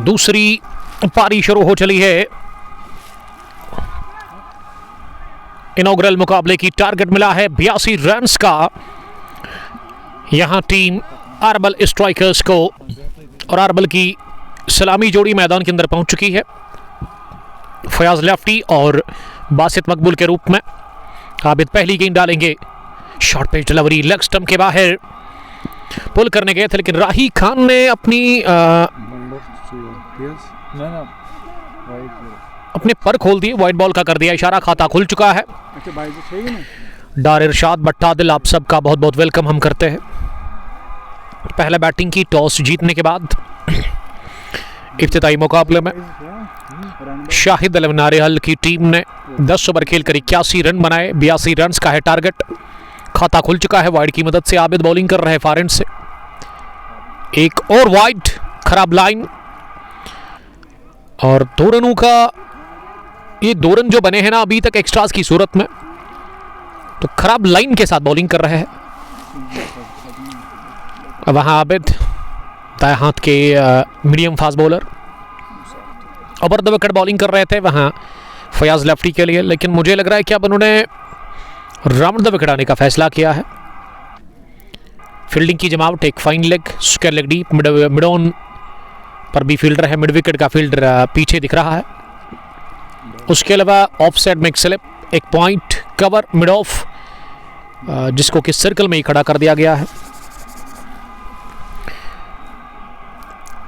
दूसरी पारी शुरू हो चली है। इनॉग्रल मुकाबले की टारगेट मिला है 82 रन्स का यहां टीम आरबल स्ट्राइकर्स को, और आरबल की सलामी जोड़ी मैदान के अंदर पहुंच चुकी है। फयाज लेफ्टी और बासित मकबूल के रूप में। आबिद पहली गेंद डालेंगे, short page delivery leg stump के बाहर, पुल करने गए थे लेकिन राही खान ने अपने पर खोल दिए, वाइट बॉल का कर दिया इशारा, खाता खुल चुका है। डार इरशाद बट्टादिल, आप सबका बहुत बहुत वेलकम हम करते हैं। पहला बैटिंग की टॉस जीतने के बाद इफ्तिताई मुकाबले में शाहिद अल नारियल की टीम ने 10 ओवर खेलकर 81 रन बनाए। 82 रन का है टारगेट। खाता खुल चुका है वाइड की मदद से। आबिद बॉलिंग कर रहे हैं फार एंड से, एक और वाइड, खराब लाइन, और 2 रनों का ये 2 रन जो बने हैं ना अभी तक एक्स्ट्रास की सूरत में, तो खराब लाइन के साथ बॉलिंग कर रहे हैं। वहां आबिद दाएं हाथ के medium fast bowler over the wicket bowling कर रहे थे वहां फयाज लेफ्टी के लिए, लेकिन मुझे लग रहा है कि अब उन्होंने राउंड द विकेट आने का फैसला किया है। फील्डिंग की जमावट, एक fine leg, square leg deep, mid on पर भी फील्डर है, मिड विकेट का फील्डर पीछे दिख रहा है। उसके अलावा ऑफ साइड में एक स्लिप, एक पॉइंट कवर मिड ऑफ, जिसको कि सर्कल में ही खड़ा कर दिया गया है।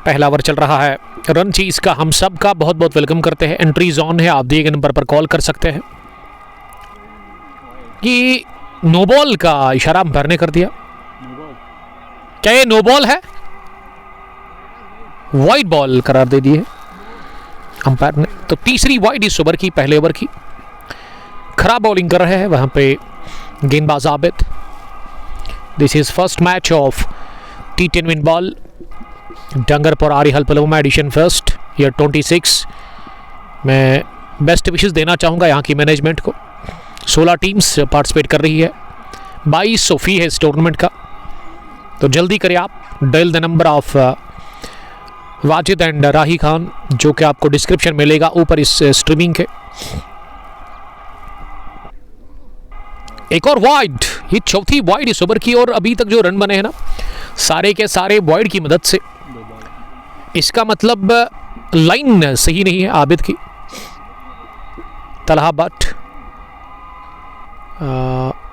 पहला ओवर चल रहा है। रन चीज का हम सब का बहुत बहुत वेलकम करते हैं। एंट्री जोन है, आप दिए गए नंबर पर कॉल कर सकते हैं। ये नो बॉल का इशारा अंपायर ने कर दिया। क्या ये नो बॉल है? वाइड बॉल करार दे दी है अंपायर ने। तो तीसरी वाइड इस ओवर की, पहले ओवर की। खराब बॉलिंग कर रहे हैं वहां पे गेंदबाज Abid. This is first match of T10 win ball Dangarpur आरी हल्पलुमा एडिशन फर्स्ट ईयर 26। मैं बेस्ट विशेस देना चाहूँगा यहाँ की मैनेजमेंट को। 16 टीम्स पार्टिसिपेट कर रही है, 22 फी है इस टूर्नामेंट का। तो जल्दी करें आप, dial the number of Wajid and Rahi Khan, जो कि आपको डिस्क्रिप्शन मिलेगा ऊपर इस स्ट्रीमिंग के। एक और वाइड, ये चौथी वाइड इस ओवर की, और अभी तक जो रन बने हैं ना सारे के सारे वाइड की मदद से। इसका मतलब लाइन सही नहीं है आबिद की। तलहा बट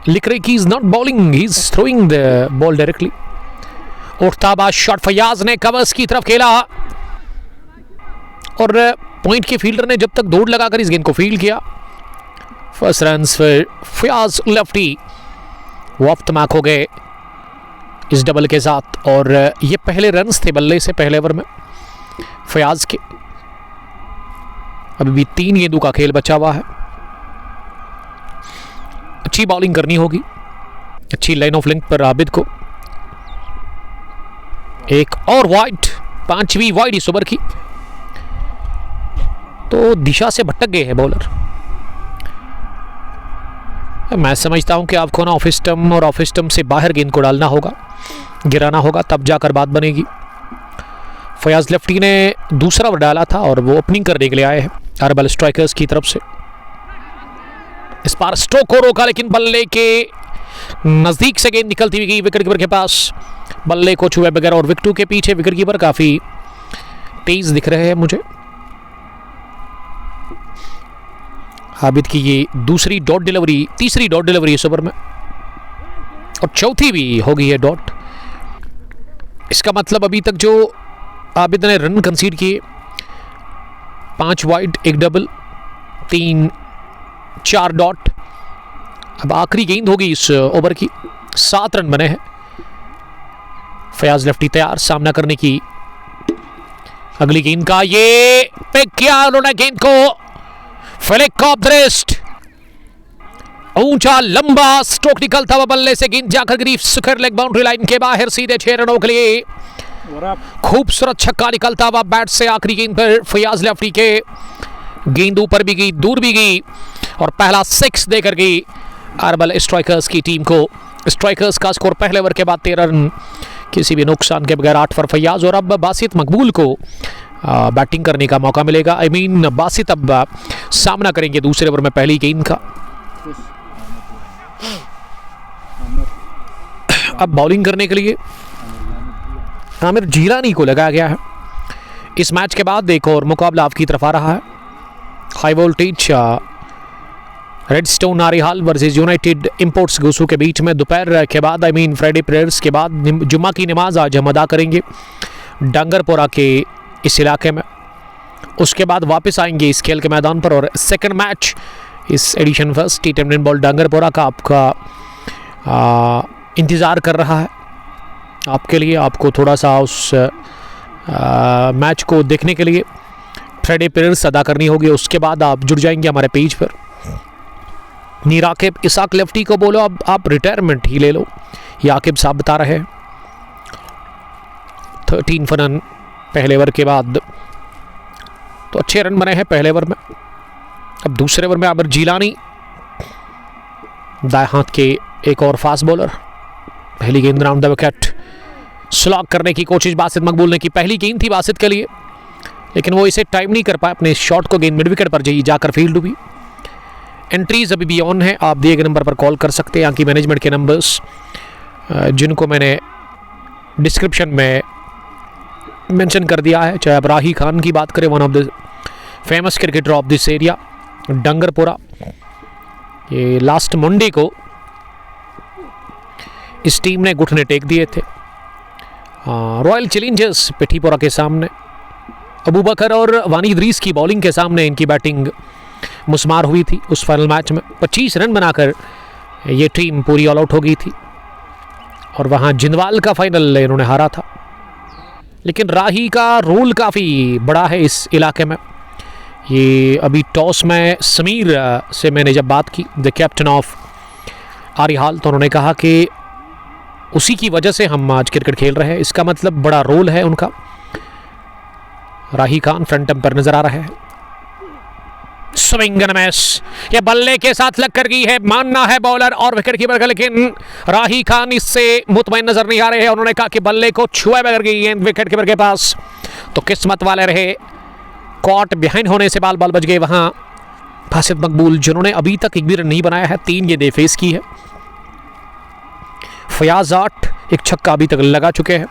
लिख रहे कि is not bowling, he is throwing the ball directly. उठता बाद शॉट फयाज ने कवर्स की तरफ खेला, और पॉइंट के फील्डर ने जब तक दौड़ लगाकर इस गेंद को फील्ड किया। फर्स्ट रन्स फिर फयाज लेफ्टी वक्त मार्क हो गए इस डबल के साथ, और ये पहले रन्स थे बल्ले से पहले ओवर में फयाज के। अभी भी 3 गेंदों का खेल बचा हुआ है। अच्छी बॉलिंग करनी होगी, अच्छी लाइन ऑफ लिंक पर आबिद को। एक और वाइड, 5वीं वाइड इस ओवर की। तो दिशा से भटक गए हैं बॉलर। मैं समझता हूं कि आपको ना ऑफ स्टंप और ऑफ स्टंप से बाहर गेंद को डालना होगा, गिराना होगा, तब जाकर बात बनेगी। फयाज लेफ्टी ने दूसरा ओवर डाला था और वो ओपनिंग करने के लिए आए हैं आरबल स्ट्राइकर्स की तरफ से। इस बार स्ट्रोक को रोका, लेकिन बल्ले के नजदीक से गेंद निकलती हुई गई विकेट कीपर के पास, बल्ले को छुए बगैर, और विकेटों के पीछे विकेट कीपर काफी तेज दिख रहे हैं मुझे। आबिद की ये दूसरी डॉट डिलीवरी, तीसरी डॉट डिलीवरी इस ओवर में, और चौथी भी हो गई है डॉट। इसका मतलब अभी तक जो आबिद ने रन कंसीड किए, 5 वाइड, 1 डबल, 3, 4 डॉट। अब आखिरी गेंद होगी इस ओवर की, 7 रन बने हैं। फयाज लेफ्टी तैयार सामना करने की अगली गेंद का। ये पिक किया उन्होंने गेंद को, फ्लिक ऑफ द रिस्ट, ऊंचा लंबा स्ट्रोक निकलता हुआ बल्ले से गेंद जाकर गिरी सुकर लेग बाउंड्री लाइन के बाहर, सीधे 6 रनों के लिए। खूबसूरत छक्का निकलता हुआ बैट से आखिरी गेंद पर फयाज लेफ्टी के। गेंद ऊपर भी गई, दूर भी गई, और पहला 6 देकर गई आरबल स्ट्राइकर्स की टीम को। स्ट्राइकर्स का स्कोर पहले ओवर के बाद 13 रन किसी भी नुकसान के बगैर 8 फॉर फैयाज। और अब बासित मकबूल को बैटिंग करने का मौका मिलेगा। आई मीन बासित अब सामना करेंगे दूसरे ओवर में पहली गेंद का। अब बॉलिंग करने के लिए आमिर जीलानी को लगाया गया है। इस मैच के बाद एक और मुकाबला आपकी तरफ आ रहा है। हाई वोल्टेज रेडस्टोन नारिहाल वर्सेस यूनाइटेड इंपोर्ट्स गुसू के बीच में दोपहर के बाद आई मीन फ्राइडे प्रेयर्स के बाद जुम्मा की नमाज आज हम अदा करेंगे डांगरपोरा के इस इलाके में। उसके बाद वापस आएंगे इस खेल के मैदान पर और सेकंड मैच इस edition first T10 ball Dangarpora का आपका इंतज़ार कर रहा है आपके लिए। आपको थोड़ा सा उस मैच को देखने के लिए फ्राइडे प्रेयर्स अदा करनी होगी। उसके बाद आप जुड़ जाएंगे हमारे पेज पर। नीराकिब इसाक लेफ्टी को बोलो अब आप रिटायरमेंट ही ले लो, ये आकिब साहब बता रहे हैं। 13 रन पहले ओवर के बाद, तो अच्छे रन बने हैं पहले ओवर में। अब दूसरे ओवर में आमिर जीलानी दाएं हाथ के एक और फास्ट बॉलर। पहली गेंद राउंड द विकेट, स्लॉग करने की कोशिश बासित मकबूल ने की। पहली गेंद थी बासित के लिए, लेकिन वो इसे टाइम नहीं कर पाया अपने शॉट को। गेंद मिड विकेट पर जाकर फील्ड हुई। एंट्रीज अभी भी ऑन है, आप दिए गए नंबर पर कॉल कर सकते हैं। यहाँ की मैनेजमेंट के नंबर्स जिनको मैंने डिस्क्रिप्शन में मेंशन कर दिया है। चाहे आप राही खान की बात करें, one of the famous cricketer of this area Dangarpora. ये लास्ट मंडे को इस टीम ने घुटने टेक दिए थे रॉयल चैलेंजर्स पिठीपुरा के सामने। अबू बकर और वानी इदरीस की बॉलिंग के सामने इनकी बैटिंग मुस्मार हुई थी। उस फाइनल मैच में 25 रन बनाकर ये टीम पूरी ऑल आउट हो गई थी और वहाँ जिंदवाल का फाइनल इन्होंने हारा था। लेकिन राही का रोल काफ़ी बड़ा है इस इलाके में। ये अभी टॉस में समीर से मैंने जब बात की, द कैप्टन ऑफ आरिहाल, तो उन्होंने कहा कि उसी की वजह से हम आज क्रिकेट खेल रहे हैं। इसका मतलब बड़ा रोल है उनका। राही खान फ्रंट एम्पायर नजर आ रहे हैं। स्विंग एंड मिस, ये बल्ले के साथ लग कर गई है, मानना है बॉलर और विकेट कीपर का, लेकिन राही खान इससे मुतमईन नजर नहीं आ रहे हैं। उन्होंने कहा कि बल्ले को छुए बगैर गई है विकेट कीपर के पास, तो किस्मत वाले रहे। कॉट बिहाइंड होने से बाल बच गए वहां बासित मकबूल, जिन्होंने अभी तक एक भी रन नहीं बनाया है। 3 गेंदें फेस की है। फयाज 8, एक छक्का अभी तक लगा चुके हैं।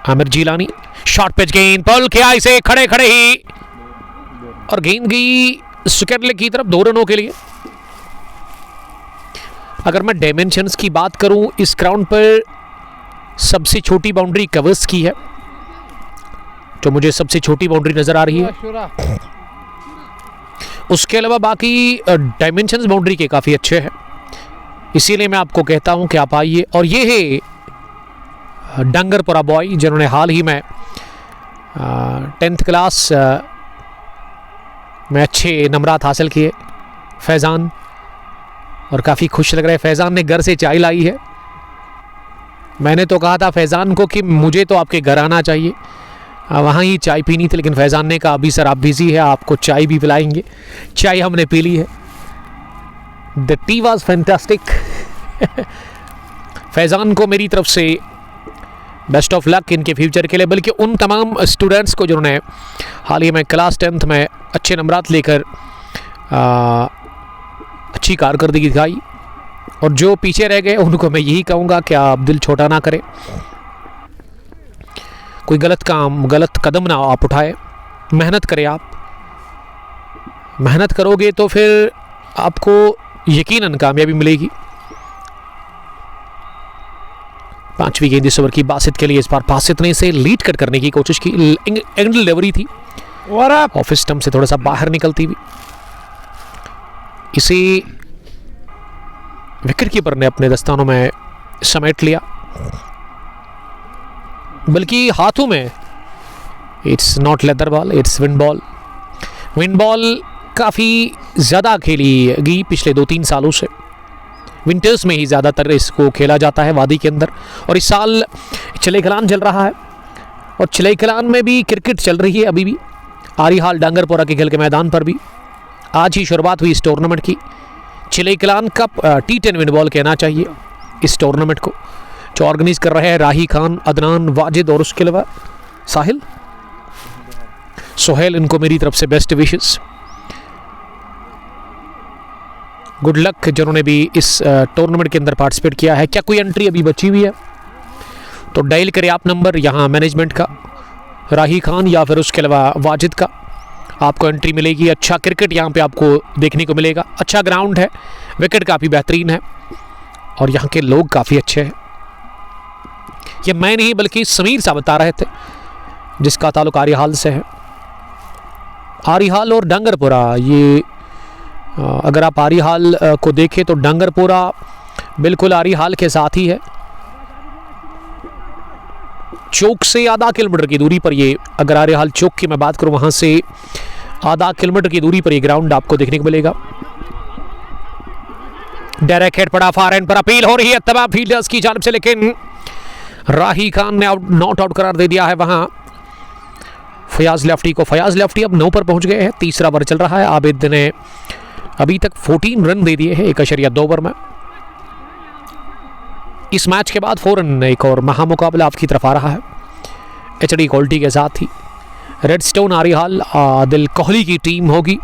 आमिर जीलानी शॉर्ट पिच गेंद, पल किया इसे खड़े खड़े ही, और गेंद गई स्क्वायर लेग की तरफ 2 रनों के लिए। अगर मैं डायमेंशंस की बात करूं, इस ग्राउंड पर सबसे छोटी बाउंड्री कवर्स की है, जो मुझे सबसे छोटी बाउंड्री नजर आ रही है। उसके अलावा बाकी डायमेंशंस बाउंड्री के काफ़ी अच्छे हैं, इसीलिए मैं आपको कहता हूं कि आप आइए। और ये है डांगरपोरा बॉय, जिन्होंने हाल ही में 10th क्लास में अच्छे नंबरात हासिल किए, फैज़ान, और काफ़ी खुश लग रहे हैं। फैज़ान ने घर से चाय लाई है। मैंने तो कहा था फैज़ान को कि मुझे तो आपके घर आना चाहिए, वहाँ ही चाय पीनी थी, लेकिन फैज़ान ने कहा अभी सर आप बिज़ी है, आपको चाय भी पिलाएंगे। चाय हमने पी ली है। The T was fantastic. Faizan को मेरी तरफ से बेस्ट ऑफ लक इनके फ्यूचर के लिए, बल्कि उन तमाम स्टूडेंट्स को जिन्होंने हाल ही में क्लास 10th में अच्छे नंबरात लेकर अच्छी कारकर्दगी दिखाई, और जो पीछे रह गए उनको मैं यही कहूँगा कि आप दिल छोटा ना करें, कोई गलत काम गलत कदम ना आप उठाए, मेहनत करें। आप मेहनत करोगे तो फिर आपको यकीनन कामयाबी मिलेगी। 5वीं गेंद इस ओवर की बासित के लिए। इस बार बासित ने इसे लीड कट करने की कोशिश की, एंगल डिलीवरी थी ऑफ स्टंप से थोड़ा सा बाहर निकलती हुई। इसे विकेट कीपर ने अपने दस्तानों में समेट लिया, बल्कि हाथों में। It's not leather ball, it's wind ball. Wind ball काफ़ी ज़्यादा खेली गई पिछले 2-3 सालों से। विंटर्स में ही ज़्यादातर इसको खेला जाता है वादी के अंदर, और इस साल चिलई कलान चल रहा है, और चिलई कलान में भी क्रिकेट चल रही है अभी भी। आरिहाल डांगरपोरा के खेल के मैदान पर भी आज ही शुरुआत हुई इस टूर्नामेंट की। Chillai Kalan cup T10 wind ball कहना चाहिए इस टूर्नामेंट को, जो ऑर्गेनाइज कर रहे हैं राही खान, अदनान, वाजिद और उसके अलावा साहिल, सोहेल, इनको मेरी तरफ से बेस्ट विशेस। गुड लक जिन्होंने भी इस टूर्नामेंट के अंदर पार्टिसिपेट किया है। क्या कोई एंट्री अभी बची हुई है तो डायल करें आप नंबर यहाँ मैनेजमेंट का, राही खान या फिर उसके अलावा वाजिद का, आपको एंट्री मिलेगी। अच्छा क्रिकेट यहाँ पे आपको देखने को मिलेगा। अच्छा ग्राउंड है, विकेट काफ़ी बेहतरीन है और यहाँ के लोग काफ़ी अच्छे हैं। ये मैं नहीं बल्कि समीर साहब बता रहे थे जिसका ताल्लुक आरिहाल से है। आरिहाल और डांगरपुरा, ये अगर आप आरिहाल को देखें तो डांगरपुरा बिल्कुल आरिहाल के साथ ही है। चौक से आधा किलोमीटर की दूरी पर ये, अगर आरिहाल चौक की मैं बात करूं वहां से आधा किलोमीटर की दूरी पर ये ग्राउंड आपको देखने को मिलेगा। डायरेक्ट हेड पड़ा, फार एंड पर अपील हो रही है तमाम फील्डर्स की जानिब से, लेकिन राही खान ने नॉट आउट करार दे दिया है वहां फयाज लेफ्टी को। फयाज लेफ्टी अब 9 पर पहुंच गए हैं, तीसरा ओवर चल रहा है। आबिद ने अभी तक 14 रन दे दिए हैं 1.2 ओवर में। इस मैच के बाद फौरन एक और महामुकाबला आपकी तरफ आ रहा है एचडी क्वालिटी के साथ ही। रेडस्टोन आरिहाल आदिल कोहली की टीम होगी।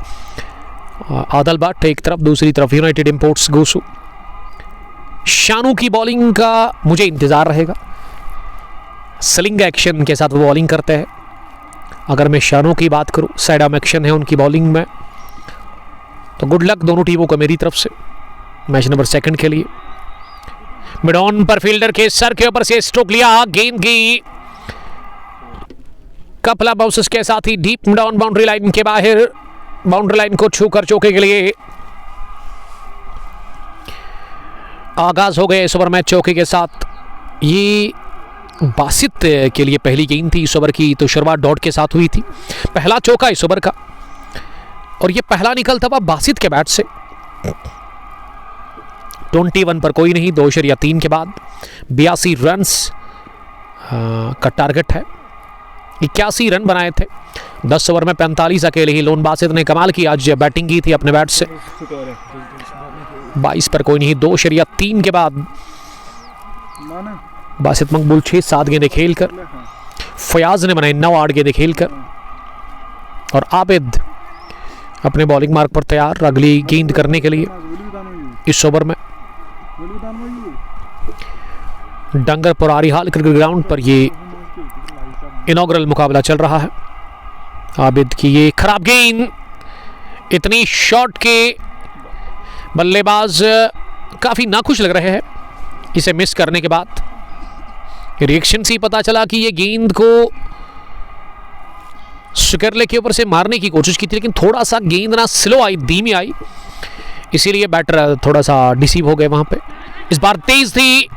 आदल भट्ट एक तरफ, दूसरी तरफ यूनाइटेड इंपोर्ट्स गोसू। शानू की बॉलिंग का मुझे इंतज़ार रहेगा। स्लिंग एक्शन के साथ वो बॉलिंग करते हैं। अगर मैं शानू की बात करूं, साइड आर्म एक्शन है उनकी बॉलिंग में, तो गुड लक दोनों टीमों को मेरी तरफ से मैच नंबर 2 के लिए। मिड ऑन पर फील्डर के सर के ऊपर से स्ट्रोक लिया, गेंद की कपला बाउंसर्स के साथ ही deep mid on boundary line के बाहर, बाउंड्री लाइन को छूकर चौके के लिए आगाज हो गए इस ओवर में चौके के साथ। ये बासित के लिए पहली गेंद थी इस ओवर की, तो शुरुआत डॉट के साथ हुई थी। पहला चौका इस ओवर का और ये पहला निकलता हुआ बासित के बैट से। 21 पर कोई नहीं, 2.3 के बाद 82 रन्स का टारगेट है। 81 रन बनाए थे 10 ओवर में, 45 अकेले ही लोन बासित ने कमाल की आज बैटिंग की थी अपने बैट से। 22 पर कोई नहीं, 2.3 के बाद बासित मकबूल 6-7 गेंदें खेलकर, फयाज ने बनाए 9-8 गेंदें खेलकर और आबिद अपने बॉलिंग मार्क पर तैयार अगली गेंद करने के लिए इस ओवर में। डंगरपुर आरिहाल क्रिकेट ग्राउंड पर ये इनॉग्रल मुकाबला चल रहा है। आबिद की ये खराब गेंद, इतनी शॉट के बल्लेबाज काफ़ी नाखुश लग रहे हैं इसे मिस करने के बाद। रिएक्शन से ही पता चला कि ये गेंद को स्करले के ऊपर से मारने की कोशिश की थी, लेकिन थोड़ा सा गेंद ना स्लो आई, धीमी आई, इसीलिए बैटर थोड़ा सा डिसीव हो गए वहां पे। इस बार तेज थी,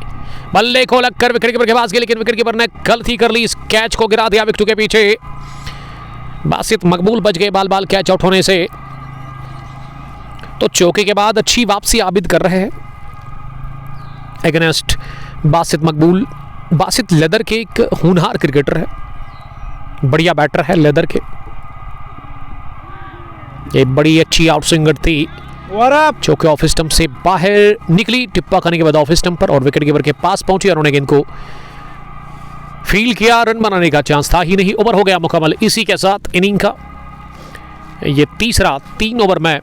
बल्ले को लगकर विकेट कीपर के पास गई, लेकिन विकेट कीपर ने गलती कर ली, इस कैच को गिरा दिया विकेट के पीछे। बासित मकबूल बच गए बाल बाल कैच आउट होने से। तो चौके के बाद अच्छी वापसी आबिद कर रहे हैं अगेंस्ट बासित मकबूल। बासित लेदर के एक होनहार क्रिकेटर है, बढ़िया बैटर है लेदर के। ये बड़ी अच्छी आउट स्विंगर थी, चौके ऑफ स्टंप से बाहर निकली, टिप्पा करने के बाद ऑफ स्टंप पर और विकेट कीपर के पास पहुंची और उन्होंने गेंद को फील्ड किया। रन बनाने का चांस था ही नहीं, ओवर हो गया मुकम्मल। इसी के साथ इनिंग का ये तीसरा 3 ओवर में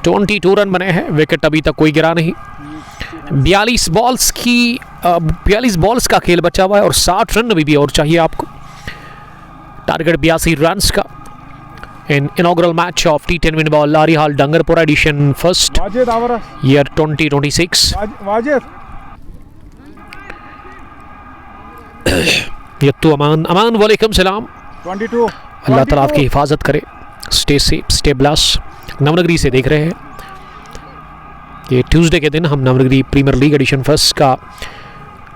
22 रन बने हैं, विकेट अभी तक कोई गिरा नहीं। 42 बॉल्स का खेल बचा हुआ है और 60 रन अभी भी और चाहिए आपको। टारगेट 82 रन्स का in inaugural match of T10 win ball Arihal Dangarpura edition first year 2026। यत्तु अमान वालेकुम सलाम। 22 अल्लाह ताला आपकी हिफाजत करे। Stay safe, stay blessed. Navnagri से देख रहे हैं, ये ट्यूसडे के दिन हम Navnagri premier league edition first का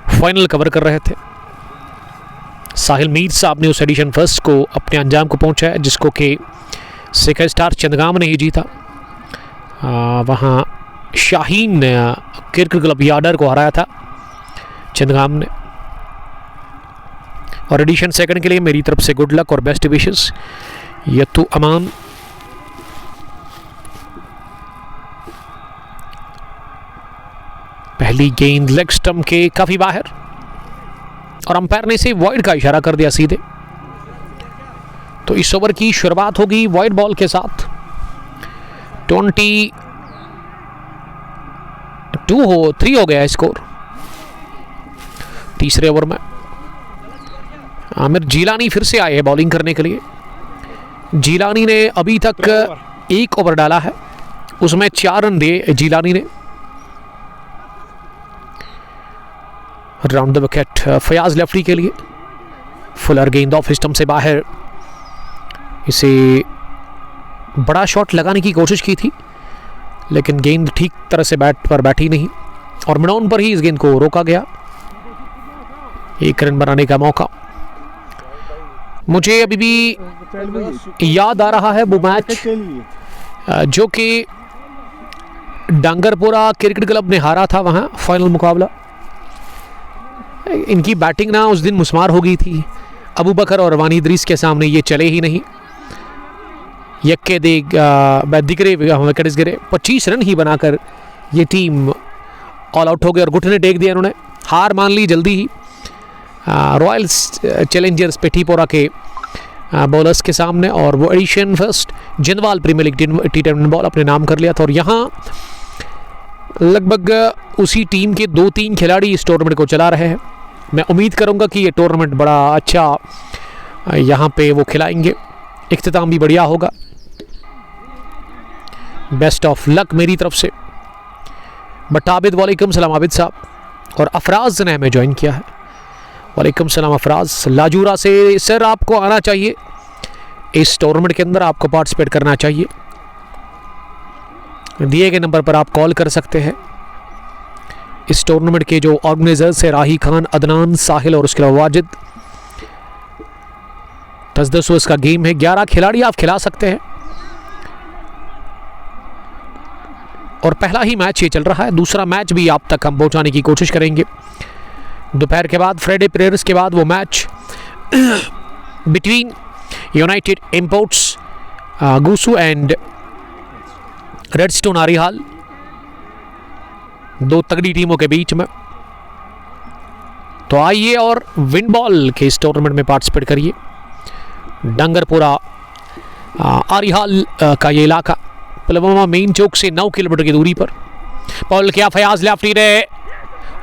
फाइनल कवर कर रहे थे। साहिल मीर साहब ने उस एडिशन फर्स्ट को अपने अंजाम को पहुंचाया, जिसको कि सिकर स्टार चंदगाम ने ही जीता। वहाँ शाहीन क्रिकेट क्लब यार्डर को हराया था चंदगाम ने। और एडिशन सेकंड के लिए मेरी तरफ से गुड लक और बेस्ट विशेस। यत्तु अमान। पहली गेंद लेग स्टंप के काफ़ी बाहर, और अंपायर ने इसे वॉइड का इशारा कर दिया सीधे। तो इस ओवर की शुरुआत होगी वॉइड बॉल के साथ। 22 हो गया स्कोर तीसरे ओवर में। आमिर जीलानी फिर से आए हैं बॉलिंग करने के लिए। जीलानी ने अभी तक 1 ओवर डाला है, उसमें 4 रन दिए जीलानी ने। Round the wicket Fayaz lefty के लिए। फुलर गेंद ऑफ स्टंप से बाहर, इसे बड़ा शॉट लगाने की कोशिश की थी लेकिन गेंद ठीक तरह से बैट पर बैठी नहीं और मिड ऑन पर ही इस गेंद को रोका गया। 1 रन बनाने का मौका। मुझे अभी भी याद आ रहा है वो मैच जो कि डांगरपुरा क्रिकेट क्लब ने हारा था वहाँ फाइनल मुकाबला। इनकी बैटिंग ना उस दिन मुस्मार हो गई थी। अबू बकर और वानी इदरीस के सामने ये चले ही नहीं। यक्के दिगरे विकेट्स गिरे। 25 रन ही बनाकर ये टीम ऑल आउट हो गई और घुटने टेक दिया इन्होंने। हार मान ली जल्दी ही रॉयल्स चैलेंजर्स पेटीपोरा के बॉलर्स के सामने और वो एडिशन फर्स्ट जिंदवाल प्रीमियर लीग टी20 बॉल अपने नाम कर लिया था। और यहाँ लगभग उसी टीम के 2-3 खिलाड़ी इस टूर्नामेंट को चला रहे हैं। मैं उम्मीद करूँगा कि ये टूर्नामेंट बड़ा अच्छा यहाँ पे वो खिलाएंगे, इख्तिताम भी बढ़िया होगा। बेस्ट ऑफ लक मेरी तरफ से। बट आबिद वालेकुम सलाम आबिद साहब। और अफराज ने हमें ज्वाइन किया है। वालेकुम सलाम अफराज लाजूरा से। सर आपको आना चाहिए इस टूर्नामेंट के अंदर, आपको पार्टिसिपेट करना चाहिए। दिए गए नंबर पर आप कॉल कर सकते हैं। इस टूर्नामेंट के जो ऑर्गेनाइजर्स है राही खान, अदनान, साहिल और उसके अलावा वाजिद। 10-10 ओवर्स का गेम है। 11 खिलाड़ी आप खिला सकते हैं और पहला ही मैच ये चल रहा है। दूसरा मैच भी आप तक हम पहुंचाने की कोशिश करेंगे। दोपहर के बाद फ्राइडे प्रेयर्स के बाद वो match between United Imports Goosu and Redstone Arihal, 2 तगड़ी टीमों के बीच में। तो आइए और विन बॉल के इस टूर्नामेंट में पार्टिसिपेट करिए। डांगरपुरा आरिहाल का ये इलाका पुलवामा मेन चौक से 9 किलोमीटर की दूरी पर। बॉल किया फयाज लेफ्टी ने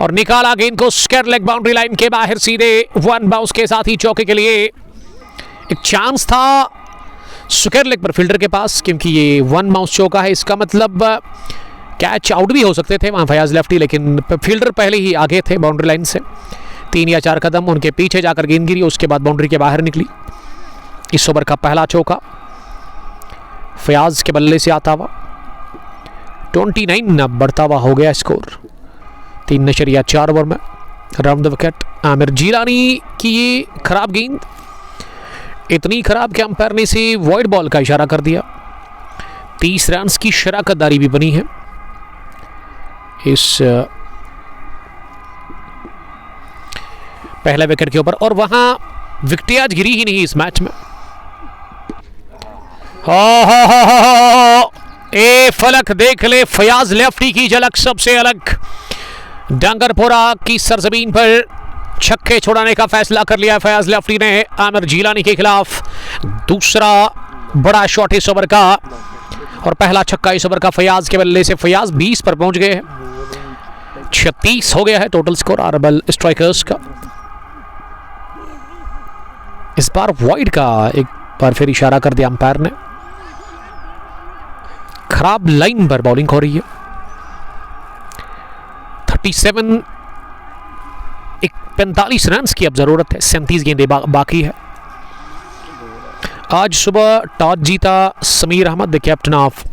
और निकाला गेंद को स्क्वायर लेग बाउंड्री लाइन के बाहर सीधे 1 बाउंस के साथ ही चौके के लिए। एक चांस था स्क्वायर लेग पर फील्डर के पास, क्योंकि ये 1 बाउंस चौका है। इसका मतलब कैच आउट भी हो सकते थे वहाँ फयाज लेफ्टी, लेकिन फील्डर पहले ही आगे थे बाउंड्री लाइन से। 3 या 4 कदम उनके पीछे जाकर गेंद गिरी, उसके बाद बाउंड्री के बाहर निकली। इस ओवर का पहला चौका फयाज के बल्ले से आता हुआ। 29 अब बढ़ता हुआ हो गया स्कोर 3.4 ओवर में। Round the wicket Aamir Jilani की ये खराब गेंद, इतनी खराब कि अंपायर ने इसे वॉइड बॉल का इशारा कर दिया। 30 रन की शराकतदारी भी बनी है इस पहले विकेट के ऊपर और वहां विकेट आज गिरी ही नहीं इस मैच में। ए फलक देख ले, फयाज लेफ्टी की झलक सबसे अलग। डांगरपुरा की सरजमीन पर छक्के छुड़ाने का फैसला कर लिया फयाज लेफ्टी ने आमिर जीलानी के खिलाफ। दूसरा बड़ा शॉट इस ओवर का और पहला छक्का इस ओवर का फयाज के बल्ले से। फयाज 20 पर पहुंच गए हैं। 36 हो गया है टोटल स्कोर आरबल स्ट्राइकर्स का। इस बार वॉइड का एक बार फिर इशारा कर दिया अंपायर ने। खराब लाइन पर बॉलिंग हो रही है। 45 रन की अब जरूरत है। 37 गेंदें बाकी है। आज सुबह टॉस जीता Sameer Ahmad the captain of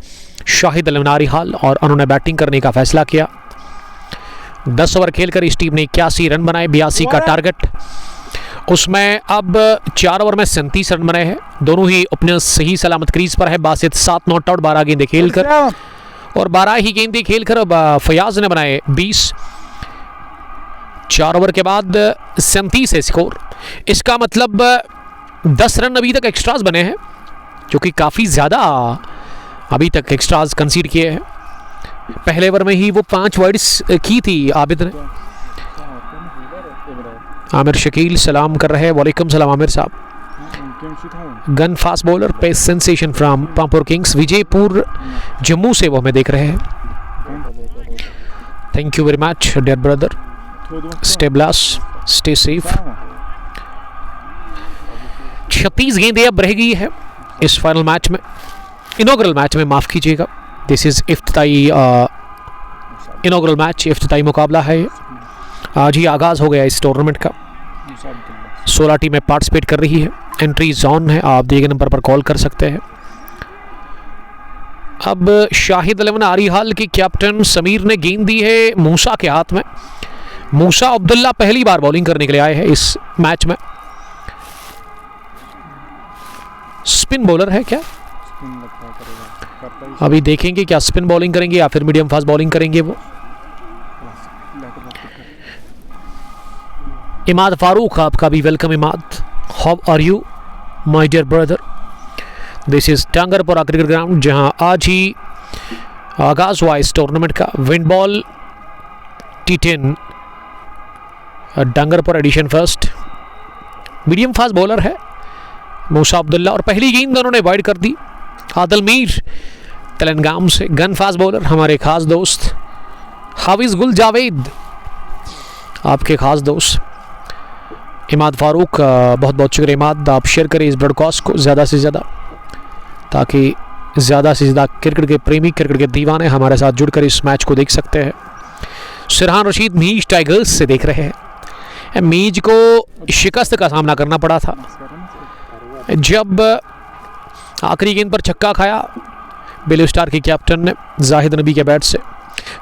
Shahid अलमनारी हाल और उन्होंने बैटिंग करने का फैसला किया। 10 ओवर खेलकर इस टीम ने 81 रन बनाए। 82 का टारगेट, उसमें अब 4 ओवर में 37 रन बनाए हैं। दोनों ही ओपनर सही सलामत क्रीज पर है। बासित 7 नॉट आउट, 12 गेंदें खेलकर और 12 ही गेंदें खेलकर अब फयाज ने बनाए 20। 4 ओवर के बाद 37 है स्कोर। इसका मतलब 10 रन अभी तक एक्स्ट्राज बने हैं, जो कि काफ़ी ज़्यादा अभी तक एक्स्ट्राज कंसीड किए हैं। पहले ओवर में ही वो 5 वाइड्स की थी आबिद ने। आमिर शकील सलाम कर रहे हैं। वालेकुम सलाम आमिर साहब। Gun fast bowler pace sensation from Pampore Kings, Vijaypur Jammu से वो हमें देख रहे हैं। Thank you very much dear brother. Stay blessed, stay safe. 36 गेंदें अब रह गई है इस फाइनल मैच में, इनॉग्रल मैच में, माफ़ कीजिएगा। दिस इज़ इफ्तिताई इनॉग्रल मैच, इफ्तिताई मुकाबला है। आज ही आगाज़ हो गया इस टूर्नामेंट का। 16 टीमें पार्टिसिपेट कर रही है। एंट्रीज ऑन है, आप दिए गए नंबर पर कॉल कर सकते हैं। अब शाहिद 11 आरिहाल की कैप्टन समीर ने गेंद दी है मूसा के हाथ में। मूसा अब्दुल्ला पहली बार बॉलिंग करने के लिए आए हैं इस मैच में। स्पिन बॉलर है क्या? अभी देखेंगे क्या स्पिन बॉलिंग करेंगे या फिर मीडियम फास्ट बॉलिंग करेंगे वो। इमाद फारूक, आपका भी welcome Imad. How are you my dear brother. This is Tangarpura cricket ground, जहां आज ही आगाज हुआ इस टूर्नामेंट का। Wind ball T10 Dangarpur edition first. Medium fast bowler है मूसा अब्दुल्ला और पहली गेंद उन्होंने वाइड कर दी। आदिल मीर तेलंगाम से गन फास्ट बॉलर, हमारे खास दोस्त हाफिज गुल जावेद, आपके खास दोस्त इमाद फारूक। बहुत बहुत शुक्रिया इमाद, आप शेयर करें इस ब्रॉडकास्ट को ज़्यादा से ज़्यादा, ताकि ज़्यादा से ज़्यादा क्रिकेट के प्रेमी, क्रिकेट के दीवाने हमारे साथ जुड़कर इस मैच को देख सकते हैं। सिरहान रशीद मीज टाइगर्स से देख रहे हैं। मीज को शिकस्त का सामना करना पड़ा था जब आखिरी गेंद पर छक्का खाया ब्लू स्टार के कैप्टन ने जाहिद नबी के बैट से।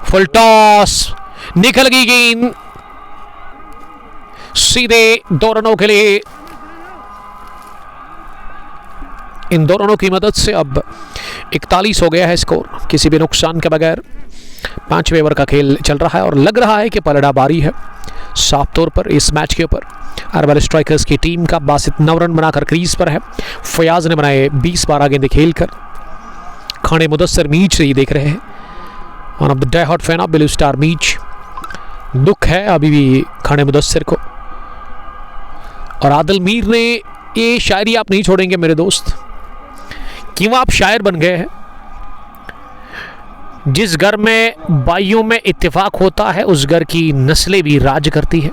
फुल टॉस, निकल गई गेंद सीधे 2 रनों के लिए। इन 2 रनों की मदद से अब 41 हो गया है स्कोर, किसी भी नुकसान के बगैर। 5वें ओवर का खेल चल रहा है और लग रहा है कि पलड़ा बारी है साफ तौर पर इस मैच के ऊपर। अरबल स्ट्राइकर्स की टीम का बासित 9 रन बनाकर क्रीज पर है। फयाज ने बनाए 20-12 गेंदें खेलकर। खाने मुदस्सर मीच से ये देख रहे हैं, one of the die hard fan of Blue Star मीच। दुख है अभी भी खाने मुदस्सर को। और आदिल मीर ने ये शायरी आप नहीं छोड़ेंगे मेरे दोस्त, क्यों आप शायर बन गए हैं। जिस घर में भाइयों में इत्तेफाक होता है उस घर की नस्लें भी राज करती है।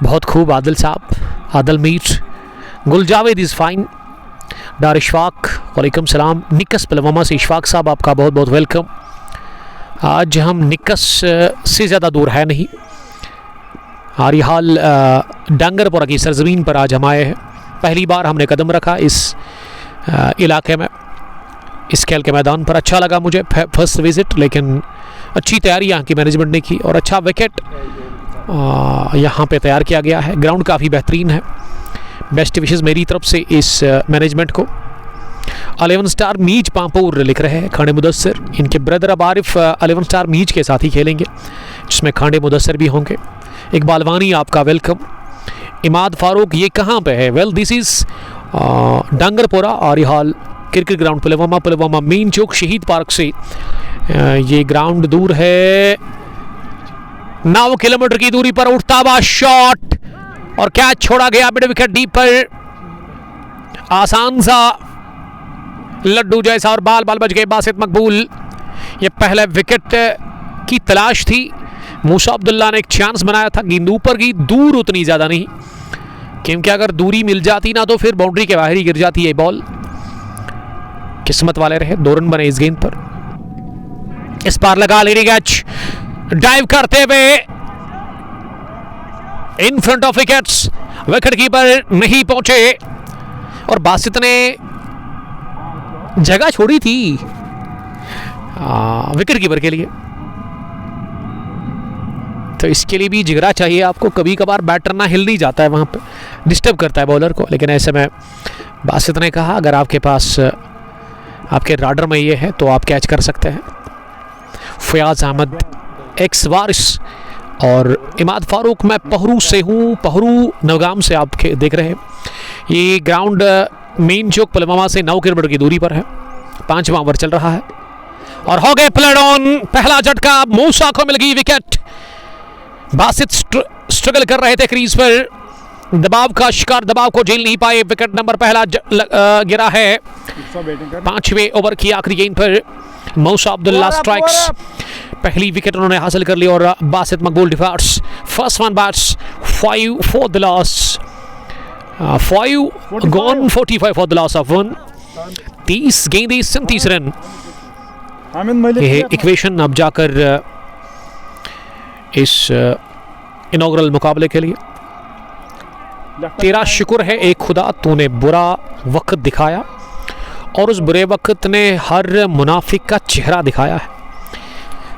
बहुत खूब आदिल साहब, आदिल मीर। गुल जावेद इज़ फाइन। डार इशफाक, वालेकुम सलाम। निकस पुलवामा से इशफाक साहब, आपका बहुत बहुत वेलकम। आज हम निकस से ज़्यादा दूर है नहीं, आरिहाल डांगरपुरा की सरजमीन पर आज हम आए हैं। पहली बार हमने कदम रखा इस इलाके में, इस खेल के मैदान पर। अच्छा लगा मुझे फर्स्ट विज़िट, लेकिन अच्छी तैयारी यहाँ की मैनेजमेंट ने की और अच्छा विकेट यहाँ पे तैयार किया गया है। ग्राउंड काफ़ी बेहतरीन है। बेस्ट विशेस मेरी तरफ से इस मैनेजमेंट को। 11 स्टार मीच पामपुर लिख रहे हैं खाने मुदस्सर। इनके ब्रदर अब आरिफ 11 स्टार मीच के साथ ही खेलेंगे, जिसमें खाने मुदस्सर भी होंगे। इकबाल वानी, आपका वेलकम। इमाद फारूक, ये कहाँ पे है? Well this is Dangarpura Arihal cricket ground, Pulwama main चौक शहीद पार्क से ये ग्राउंड दूर है 9 किलोमीटर की दूरी पर। उठता हुआ शॉट और कैच छोड़ा गया मिड विकेट डीप पर। आसान सा लड्डू जैसा और बाल बच गए बासित मकबूल। ये पहले विकेट की तलाश थी। मूसा अब्दुल्ला ने एक चांस बनाया था, गेंद ऊपर की, दूर उतनी ज़्यादा नहीं, क्योंकि अगर दूरी मिल जाती ना तो फिर बाउंड्री के बाहर ही गिर जाती है बॉल। किस्मत वाले रहे, 2 रन बने इस गेंद पर। इस बार लगा लेनी कैच, डाइव करते हुए in front of wickets. Wicket keeper नहीं पहुंचे और बासित ने जगह छोड़ी थी विकेट कीपर के लिए, तो इसके लिए भी जिगरा चाहिए आपको। कभी कभार बैटर ना हिल नहीं जाता है, वहाँ पे डिस्टर्ब करता है बॉलर को, लेकिन ऐसे में बासित ने कहा अगर आपके पास आपके राडर में ये है तो आप कैच कर सकते हैं। फयाज अहमद एक्स वारिस और इमाद फारूक, मैं पहरू से हूँ, पहरू नवगाम से आप देख रहे हैं। ये ग्राउंड मेन चौक पुलवामा से 9 किलोमीटर की दूरी पर है। 5वां ओवर चल रहा है और हो गए प्लेड ऑन। पहला झटका, मूसा को मिल गई विकेट। बासित स्ट्रगल कर रहे थे क्रीज पर, दबाव का शिकार, दबाव को झेल नहीं पाए। विकेट नंबर पहला गिरा है 5वें ओवर की आखिरी गेंद पर। मौसा अब्दुल्ला स्ट्राइक्स, पहली विकेट उन्होंने हासिल कर ली और बासित मकबूल डिफार्स। First one bats 5 for the loss, 5 gone, 45 for the loss of 1। 30 गेंदें 37 रन। ये इक्वेशन अब जाकर इस इनॉग्रल मुकाबले के लिए। तेरा शुक्र है एक खुदा, तूने बुरा वक्त दिखाया और उस बुरे वक्त ने हर मुनाफिक का चेहरा दिखाया है।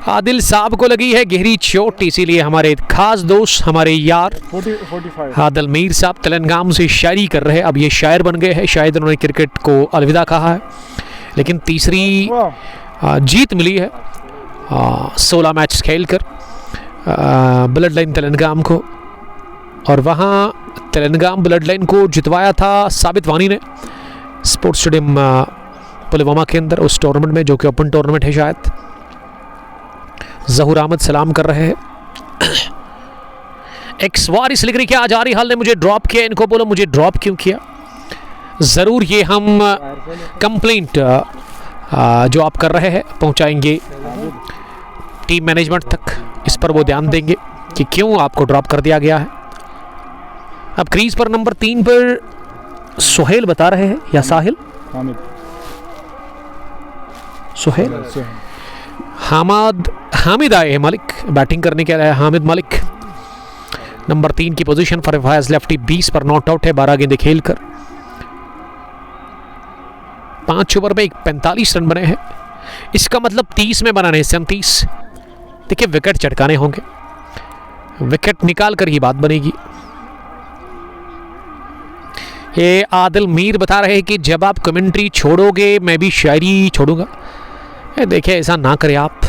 आदिल साहब को लगी है गहरी चोट, इसीलिए हमारे खास दोस्त, हमारे यार 45 आदिल मीर साहब तेलंगाना से शायरी कर रहे हैं। अब ये शायर बन गए हैं, शायद उन्होंने क्रिकेट को अलविदा कहा है, लेकिन तीसरी जीत मिली है 16 मैच खेलकर ब्लड लाइन तेलंगाना को। और वहाँ तेलंगाना ब्लड लाइन को जितवाया था साबित वानी ने स्पोर्ट्स स्टेडियम पुलवामा के अंदर, उस टूर्नामेंट में जो कि ओपन टूर्नामेंट है शायद। जहूर अहमद सलाम कर रहे हैं। एक्स वारिस लिख रही कि आज आरी हाल ने मुझे ड्रॉप किया, इनको बोलो मुझे ड्रॉप क्यों किया। ज़रूर ये हम कंप्लेंट जो आप कर रहे हैं पहुंचाएंगे टीम मैनेजमेंट तक, इस पर वो ध्यान देंगे कि क्यों आपको ड्रॉप कर दिया गया है। अब क्रीज पर नंबर 3 पर सुहेल बता रहे हैं या साहिल, सुहेल, हामिद आए हैं मलिक बैटिंग करने के लिए। हामिद मलिक नंबर 3 की पोजीशन पर फैज लेफ्टी 20 पर नॉट आउट है 12 गेंदें खेलकर। 5 ओवर में 45 रन बने हैं, इसका मतलब 30 में बनाने 37। देखिए विकेट चटकाने होंगे, विकेट निकाल कर ही बात बनेगी। ये आदिल मीर बता रहे हैं कि जब आप कमेंट्री छोड़ोगे मैं भी शायरी छोड़ूंगा। देखिए ऐसा ना करें आप,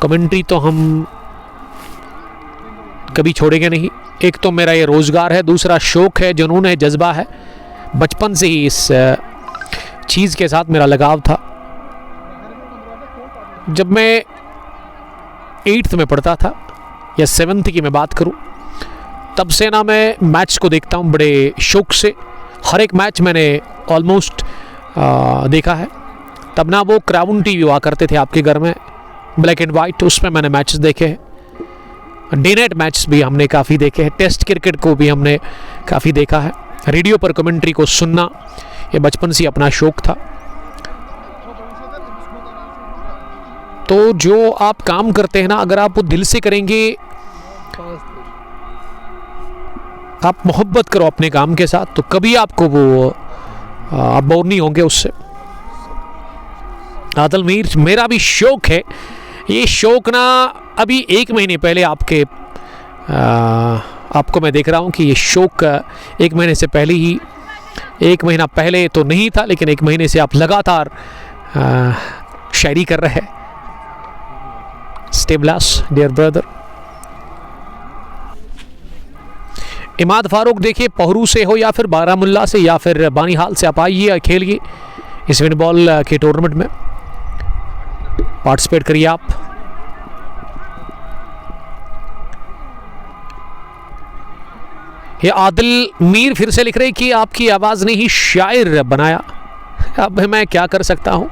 कमेंट्री तो हम कभी छोड़ेंगे नहीं। एक तो मेरा ये रोज़गार है, दूसरा शौक है, जुनून है, जज्बा है। बचपन से ही इस चीज़ के साथ मेरा लगाव था। जब मैं 8th में पढ़ता था या 7th की मैं बात करूं, तब से ना मैं मैच को देखता हूं बड़े शौक से। हर एक मैच मैंने ऑलमोस्ट देखा है। तब ना वो क्राउन टीवी हुआ करते थे आपके घर में, ब्लैक एंड वाइट, उसमें मैंने मैचेस देखे हैं। डे नाइट मैच भी हमने काफ़ी देखे हैं, टेस्ट क्रिकेट को भी हमने काफ़ी देखा है। रेडियो पर कमेंट्री को सुनना ये बचपन से अपना शौक था। तो जो आप काम करते हैं ना, अगर आप वो दिल से करेंगे, आप मोहब्बत करो अपने काम के साथ, तो कभी आपको वो आप बोर नहीं होंगे उससे। आदिल मीर, मेरा भी शौक है। ये शौक ना अभी 1 महीने पहले आपको मैं देख रहा हूँ कि ये शौक 1 महीने से पहले ही, 1 महीना पहले तो नहीं था, लेकिन 1 महीने से आप लगातार शायरी कर रहे हैं। Stay blessed dear brother. Imad Farooq, देखिए पहरू से हो या फिर बारामुल्ला से या फिर बानीहाल से, आप आइए खेलिए इस विन बॉल के टूर्नामेंट में, पार्टिसिपेट करिए आप। ये आदिल मीर फिर से लिख रहे कि आपकी आवाज़ ने ही शायर बनाया। अब मैं क्या कर सकता हूं।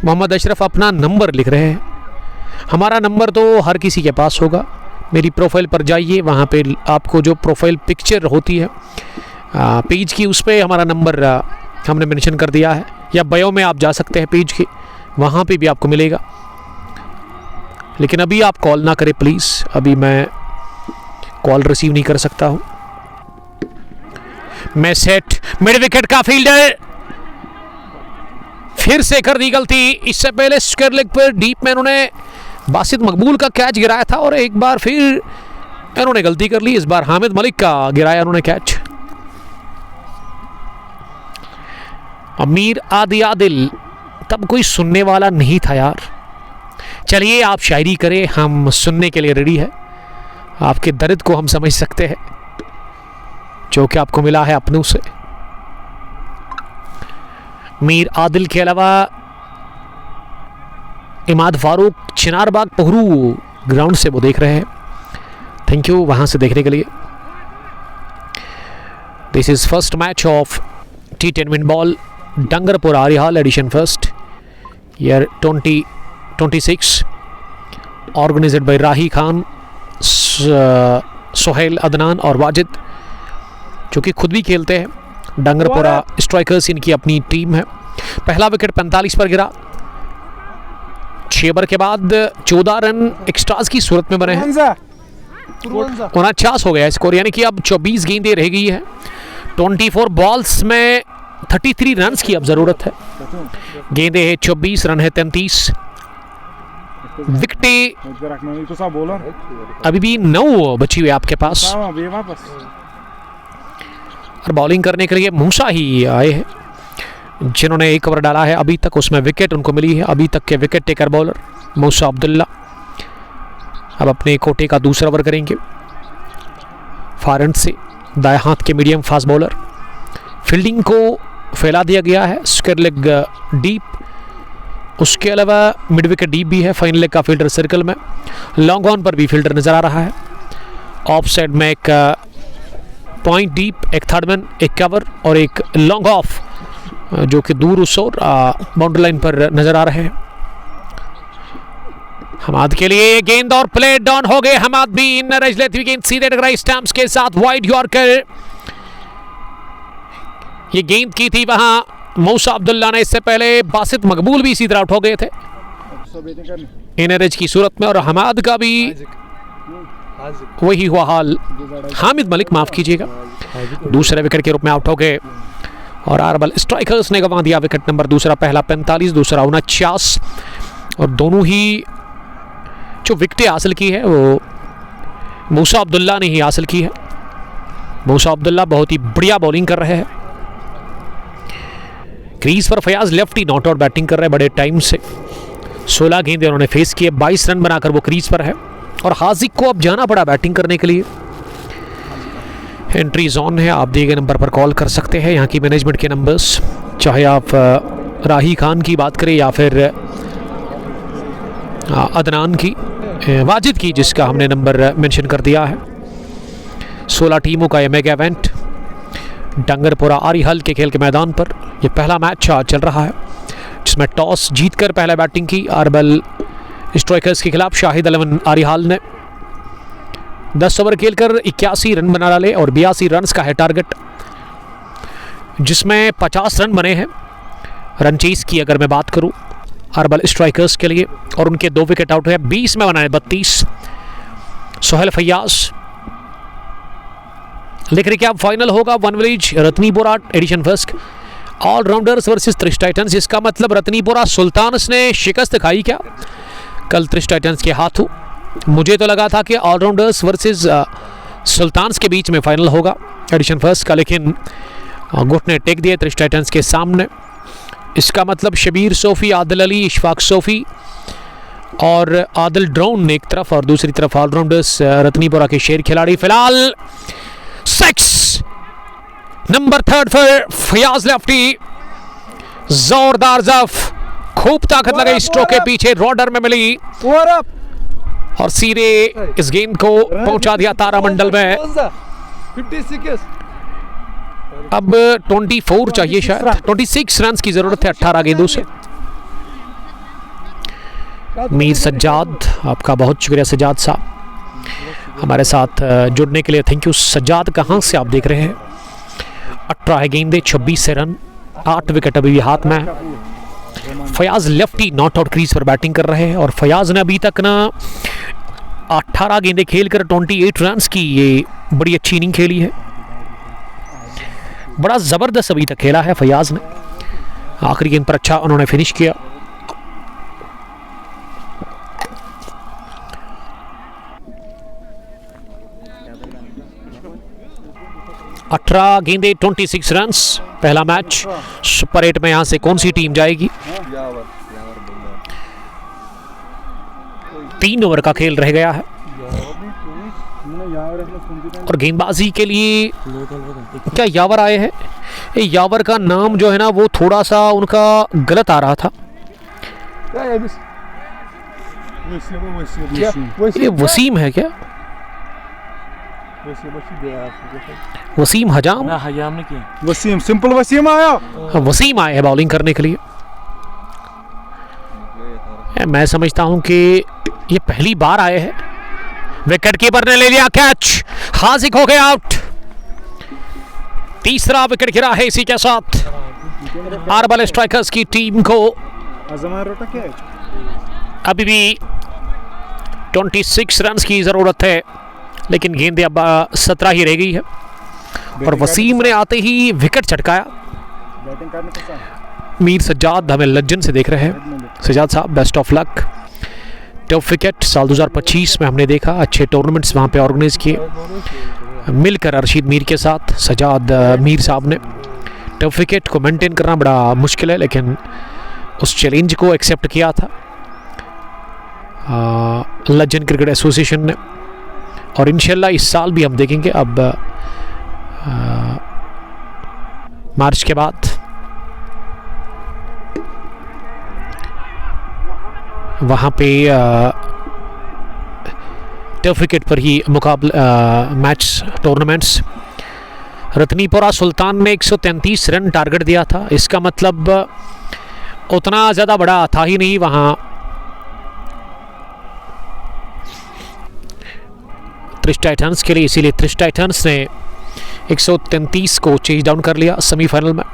मोहम्मद अशरफ अपना नंबर लिख रहे हैं। हमारा नंबर तो हर किसी के पास होगा। मेरी प्रोफाइल पर जाइए, वहाँ पे आपको जो प्रोफाइल पिक्चर होती है पेज की, उस पर हमारा नंबर हमने मेंशन कर दिया है, या बायो में आप जा सकते हैं पेज के, वहाँ पे भी आपको मिलेगा। लेकिन अभी आप कॉल ना करें प्लीज़, अभी मैं कॉल रिसीव नहीं कर सकता हूँ। मैं सेट, मिड विकेट का फील्डर फिर से कर दी गलती। इससे पहले स्क्वायर लेग पर डीप में उन्होंने बासित मकबूल का कैच गिराया था और एक बार फिर इन्होंने गलती कर ली। इस बार हामिद मलिक का गिराया उन्होंने कैच। अमीर आदिल, तब कोई सुनने वाला नहीं था यार। चलिए आप शायरी करें, हम सुनने के लिए रेडी है। आपके दर्द को हम समझ सकते हैं जो कि आपको मिला है अपनों से। मीर आदिल के अलावा इमाद फारूक चिनारबाग पहरू ग्राउंड से वो देख रहे हैं। थैंक यू वहाँ से देखने के लिए। This is first match of T10 win ball Dangarpur Arihal edition first year 2026 organised by Rahi Khan, Sohail, Adnan और वाजिद, जो कि खुद भी खेलते हैं। डंगरपुरा स्ट्राइकर्स इनकी अपनी टीम है। पहला विकेट 45 पर गिरा। 6 ओवर के बाद 14 रन एक्स्ट्रास की सूरत में बने हैं। 49 हो गया स्कोर, यानी कि अब 24 गेंदें रह गई है। 24 बॉल्स में 33 रन्स की अब ज़रूरत है। गेंदें है 24, रन है 33। विकेटें अभी भी 9 बची हुई आपके पास। और बॉलिंग करने के लिए मूसा ही आए हैं, जिन्होंने 1 ओवर डाला है अभी तक, उसमें विकेट उनको मिली है। अभी तक के विकेट टेकर बॉलर मूसा अब्दुल्ला अब अपने कोटे का दूसरा ओवर करेंगे। फारंट से दाएं हाथ के मीडियम फास्ट बॉलर। फील्डिंग को फैला दिया गया है, स्क्वायर लेग डीप, उसके अलावा मिड विकेट डीप भी है। फाइनल लेग का फील्डर सर्कल में, लॉन्ग ऑन पर भी फील्डर नजर आ रहा है। ऑफ साइड में एक पॉइंट डीप, एक थर्ड मैन, एक कवर और एक लॉन्ग ऑफ, जो कि दूर उस ओर बाउंड्री लाइन पर नजर आ रहे हैं। हमाद के लिए गेंद और प्ले डाउन हो गए। हमाद भी इन रज लेती हुई गेंद सीधे टकराई स्टंप्स के साथ, वाइड यॉर्कर। ये गेंद की थी वहां मूसा अब्दुल्ला ने, इससे पहले बासित मकबूल भी इसी तरह आउट हो गए थे इन रज की सूरत में। और हमाद का भी वही हुआ हाल। हामिद मलिक, माफ कीजिएगा, दूसरे विकेट के रूप में आउट हो गए। और आरबल स्ट्राइकर्स ने गंवा दिया विकेट नंबर दूसरा। पहला 45, दूसरा 49। और दोनों ही जो विकेटें हासिल की है वो मूसा अब्दुल्ला ने ही हासिल की है। मूसा अब्दुल्ला बहुत ही बढ़िया बॉलिंग कर रहे हैं। क्रीज पर Fayaz lefty not out batting कर रहे हैं बड़े टाइम से। 16 गेंदें उन्होंने फेस किए, 22 रन बनाकर वो क्रीज पर है। और हाजिक को अब जाना पड़ा बैटिंग करने के लिए। एंट्री जोन है, आप दिए गए नंबर पर कॉल कर सकते हैं। यहाँ की मैनेजमेंट के नंबर्स, चाहे आप राही खान की बात करें या फिर अदनान की, वाजिद की, जिसका हमने नंबर मेंशन कर दिया है। 16 टीमों का यह मेगा इवेंट डंगरपुरा आरिहाल के खेल के मैदान पर यह पहला मैच चल रहा है, जिसमें टॉस जीतकर पहले बैटिंग की आरबल स्ट्राइकर्स के खिलाफ शाहिद अलवन आरिहाल ने 10 ओवर खेलकर 81 रन बना डाले और 82 रन का है टारगेट, जिसमें 50 रन बने हैं रन चेस की अगर मैं बात करूं आरबल स्ट्राइकर्स के लिए। और उनके 2 विकेट आउट है, 20 में बनाए 32। सोहेल फयाज लिख रहे कि अब फाइनल होगा one village Ratnipura edition first allrounders versus Trish Titans. इसका मतलब रत्नीपुरा सुल्तान्स ने शिकस्त खाई क्या कल त्रिश टाइटंस के हाथों? मुझे तो लगा था कि ऑलराउंडर्स वर्सेस सुल्तान्स के बीच में फाइनल होगा एडिशन फर्स्ट का, लेकिन घुटने टेक दिए त्रिश टाइटंस के सामने। इसका मतलब शबीर सोफ़ी, आदिल अली, इशफाक सोफ़ी और आदिल ड्रोन एक तरफ और दूसरी तरफ ऑलराउंडर्स रत्नीपुरा के शेर खिलाड़ी। फिलहाल 6 नंबर 3 पर फयाज लेफ्टी, जोरदार जफ, खूब ताकत लगाई स्ट्रोक के पीछे, रॉडर में मिली और सीधे इस गेंद को पहुंचा दिया तारामंडल में। 56 अब 24 चाहिए, शायद 26 रन की जरूरत है 18 गेंदों से। मीर सज्जाद, आपका बहुत शुक्रिया सज्जाद साहब हमारे साथ जुड़ने के लिए। Thank you Sajjad. कहाँ से आप देख रहे हैं? 18 गेंदे, 26 से रन, 8 विकेट अभी भी हाथ में। Fayaz lefty not out crease पर बैटिंग कर रहे हैं और फयाज ने अभी तक ना 18 गेंदे खेलकर 28 रन की ये बड़ी अच्छी इनिंग खेली है। बड़ा ज़बरदस्त अभी तक खेला है फयाज ने। आखिरी गेंद पर अच्छा उन्होंने फिनिश किया। अठारह गेंदे 26 रन, पहला मैच सुपर 8 में यहां से कौन सी टीम जाएगी? 3 ओवर का खेल रह गया है और गेंदबाजी के लिए क्या यावर आए हैं? ये यावर का नाम जो है ना वो थोड़ा सा उनका गलत आ रहा था। ये वसीम है क्या? वसीम हजाम? ना हयाम ने किया, वसीम, सिंपल वसीम आया। हाँ, वसीम आए हैं बॉलिंग करने के लिए। मैं समझता हूं कि ये पहली बार आए हैं। विकेट कीपर ने ले लिया कैच, हाजिक हो गया आउट। तीसरा विकेट गिरा है इसी के साथ आरबल स्ट्राइकर्स की टीम को अभी भी 26 रन की जरूरत है, लेकिन गेंदें अब 17 ही रह गई है। और वसीम ने आते ही विकेट चटकाया। मीर सज्जाद हमें लज्जन से देख रहे हैं। सज्जाद साहब best of luck. Tough wicket साल 2025 में हमने देखा, अच्छे टूर्नामेंट्स वहाँ पे ऑर्गेनाइज किए मिलकर अरशीद मीर के साथ सज्जाद मीर साहब ने। टफ विकेट को मेंटेन करना बड़ा मुश्किल है, लेकिन उस चैलेंज को एक्सेप्ट किया था लज्जन क्रिकेट एसोसिएशन ने। और इंशाल्लाह इस साल भी हम देखेंगे अब मार्च के बाद वहाँ पे टफ विकेट पर ही मुकाबला मैच टूर्नामेंट्स। रतनीपुरा सुल्तान ने 133 रन टारगेट दिया था, इसका मतलब उतना ज़्यादा बड़ा था ही नहीं वहाँ। त्रिश टाइटन्स के लिए, इसीलिए त्रिश टाइटन्स ने 133 को चेज डाउन कर लिया सेमीफाइनल में।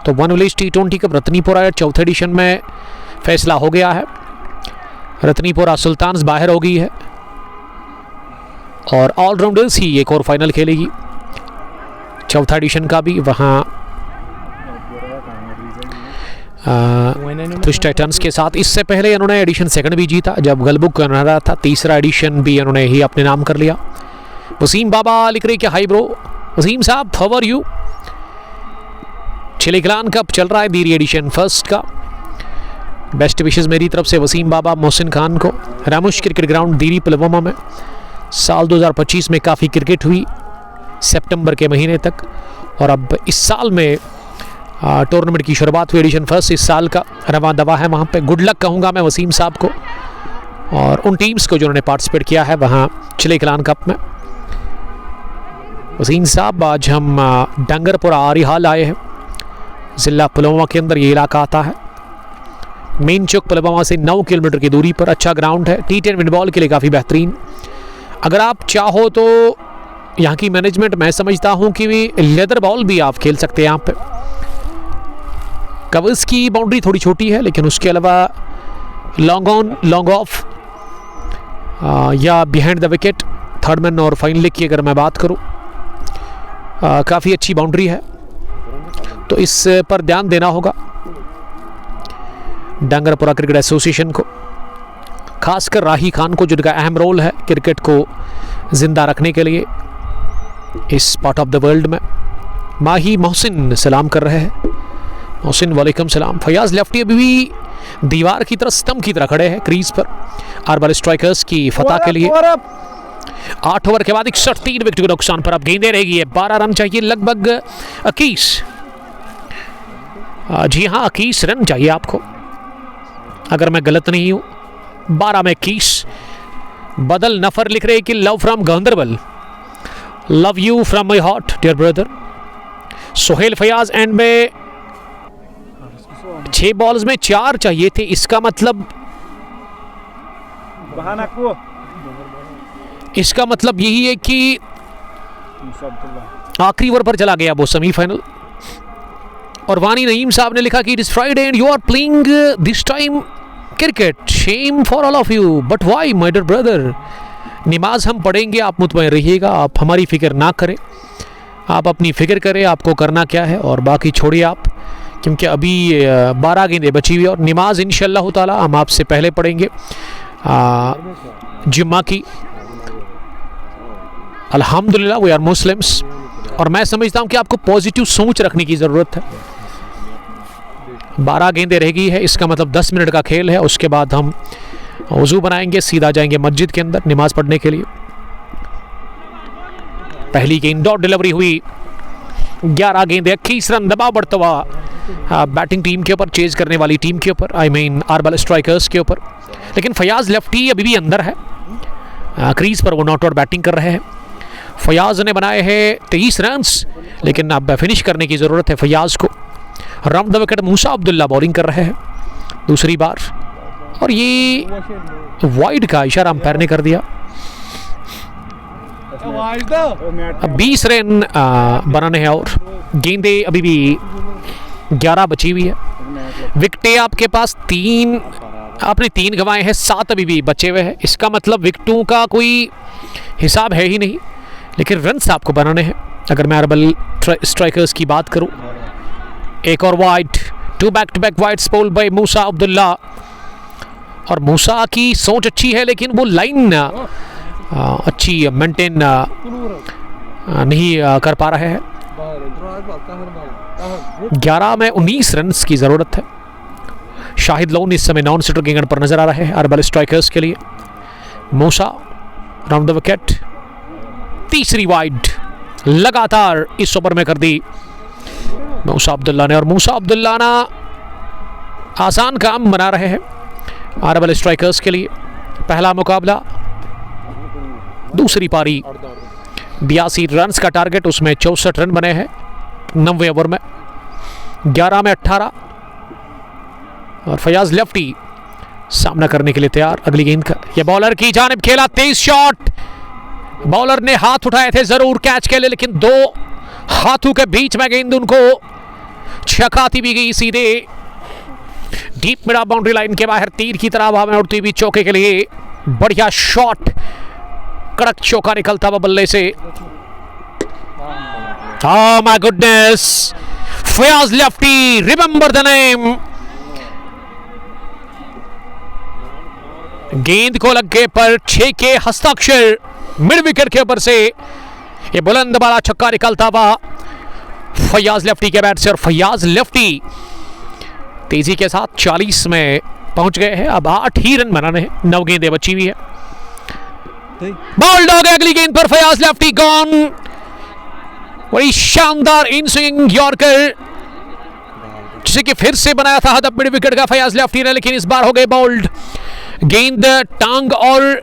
तो वन विलेज T20 कप रतनीपुरा चौथे एडिशन में फैसला हो गया है। रतनीपुरा सुल्तान्स बाहर हो गई है और ऑलराउंडर्स ही एक और फाइनल खेलेगी चौथा एडिशन का भी। वहाँ त्रिश टाइटन्स के साथ इससे पहले इन्होंने एडिशन सेकंड भी जीता जब गलबुक कर रहा था। तीसरा एडिशन भी इन्होंने ही अपने नाम कर लिया। वसीम बाबा लिख रहे क्या high bro. Waseem sahab how are you. Chilikalan cup चल रहा है दीरी एडिशन फर्स्ट का। बेस्ट विशेस मेरी तरफ से वसीम बाबा, मोहसिन खान को। रामुश क्रिकेट ग्राउंड दीरी पुलवामा में साल 2025 में काफ़ी क्रिकेट हुई सितंबर के महीने तक, और अब इस साल में टूर्नामेंट की शुरुआत हुई। एडिशन फर्स्ट इस साल का रवा दवा है वहाँ पे। गुड लक कहूँगा मैं वसीम साहब को और उन टीम्स को जिन्होंने पार्टिसिपेट किया है वहाँ चिलिकलान कप में। वसीम साहब आज हम डंगरपुरा आरिहाल आए हैं, ज़िला पुलवामा के अंदर ये इलाका आता है। मेन चौक पुलवामा से 9 किलोमीटर की दूरी पर अच्छा ग्राउंड है। T10 विंड बॉल के लिए काफ़ी बेहतरीन। अगर आप चाहो तो यहाँ की मैनेजमेंट, मैं समझता हूँ कि लेदर बॉल भी आप खेल सकते हैं यहाँ पे। कवर्स की बाउंड्री थोड़ी छोटी है, लेकिन उसके अलावा लॉन्ग ऑन लॉन्ग ऑफ या behind the wicket, third man और फाइन लेग की अगर मैं बात करूँ काफ़ी अच्छी बाउंड्री है, तो इस पर ध्यान देना होगा डंगरपुरा क्रिकेट एसोसिएशन को, खासकर राही खान को जिनका अहम रोल है क्रिकेट को ज़िंदा रखने के लिए इस पार्ट ऑफ द वर्ल्ड में। माही मोहसिन सलाम कर रहे हैं। मोहसिन वालेकुम सलाम। फयाज लेफ्टी अभी भी दीवार की तरह, स्तंभ की तरह खड़े हैं क्रीज पर आरबल स्ट्राइकर्स की फतह के लिए। 8 ओवर के बाद 61 विकेट के नुकसान पर अब गेंदें रहेगी है। 12 रन चाहिए लगभग 21, जी हाँ 21 रन चाहिए आपको अगर मैं गलत नहीं हूँ। 12 में 21। बदल नफर लिख रहे कि love from Ganderbal, love you from my heart dear brother. Sohail Fayaz end में 6 बॉल्स में 4 चाहिए थे, इसका मतलब यही है कि आखिरी ओवर पर चला गया वो सेमीफाइनल। और वानी नईम साहब ने लिखा कि it is Friday and you are playing this time cricket, shame for all of you, but why my dear brother. नमाज हम पढ़ेंगे, आप मुतमईन रहिएगा, आप हमारी फिक्र ना करें, आप अपनी फिक्र करें आपको करना क्या है, और बाकी छोड़िए आप, क्योंकि अभी 12 गेंदें बची हुई है और नमाज इंशाअल्लाह ताला हम आपसे पहले पढ़ेंगे जुम्मा की। अल्हम्दुलिल्लाह वी आर मुस्लिम्स, और मैं समझता हूँ कि आपको पॉजिटिव सोच रखने की ज़रूरत है। 12 गेंदें रह गई है, इसका मतलब 10 मिनट का खेल है। उसके बाद हम वज़ू बनाएंगे, सीधा जाएंगे मस्जिद के अंदर नमाज पढ़ने के लिए। पहली गेंद डॉट डिलीवरी हुई, 11 गेंदें 21 रन, दबाव बढ़ता हुआ बैटिंग टीम के ऊपर, चेज करने वाली टीम के ऊपर, आई मीन आरबल स्ट्राइकर्स के ऊपर। लेकिन फयाज लेफ्टी अभी भी अंदर है, क्रीज पर वो नॉट आउट बैटिंग कर रहे हैं। फयाज ने बनाए हैं 23 रन्स, लेकिन अब फिनिश करने की ज़रूरत है फयाज को। Round the wicket Musa Abdullah bowling कर रहे हैं दूसरी बार, और ये वाइड का इशारा अंपायर ने कर दिया। अब 20 रन बनाने हैं और गेंदें अभी भी 11 बची हुई है। विकेटें आपके पास 3, आपने 3 गंवाए हैं, 7 अभी भी बचे हुए हैं। इसका मतलब विकेटों का कोई हिसाब है ही नहीं, लेकिन रन्स आपको बनाने हैं। अगर मैं अरबल स्ट्राइकर्स की बात करूं, एक और wide, 2 back to back wides bowled by Musa Abdullah. और मूसा की सोच अच्छी है, लेकिन वो लाइन अच्छी मेंटेन नहीं कर पा रहे हैं। 11 में 19 रन्स की ज़रूरत है। शाहिद लोन इस समय नॉन सिटर गेंद पर नजर आ रहे हैं अरबल स्ट्राइकर्स के लिए। मूसा राउंड द विकेट, तीसरी वाइड लगातार इस ओवर में कर दी मूसा अब्दुल्ला ने। और मूसा अब्दुल्ला ना आसान काम बना रहे हैं अरबल स्ट्राइकर्स के लिए। पहला मुकाबला, दूसरी पारी, 82 रन्स का टारगेट, उसमें 64 रन बने हैं 90 ओवर में। 11 में 18, और फयाज लेफ्टी सामना करने के लिए तैयार अगली गेंद का। यह बॉलर की जानिब खेला, तेज शॉट, बॉलर ने हाथ उठाए थे जरूर कैच के लिए, लेकिन 2 हाथों के बीच में गेंद उनको छकाती भी गई सीधे डीप मिड बाउंड्री लाइन के बाहर, तीर की तरह हवा में उड़ती हुई चौके के लिए। बढ़िया शॉट, कड़क चौका निकलता हुआ बल्ले से। Oh my goodness, Fayaz lefty, remember the name. गेंद को लगे पर 6 के हस्ताक्षर मिड विकेट के ऊपर से ये बुलंद वाला छक्का निकलता हुआ फयाज लेफ्टी के बैट से। और फयाज लेफ्टी तेजी के साथ 40 में पहुंच गए हैं। अब 8 ही रन बनाने हैं, 9 गेंदें बची हुई है। बॉल्ड हो गए अगली गेंद पर, फयाज लेफ्टी गॉन। बड़ी शानदार इन स्विंग यॉर्कर, जिसे कि फिर से बनाया था हदफ मिड विकेट का फयाज लेफ्टी ने, लेकिन इस बार हो गए बॉल्ड। गेंद टांग और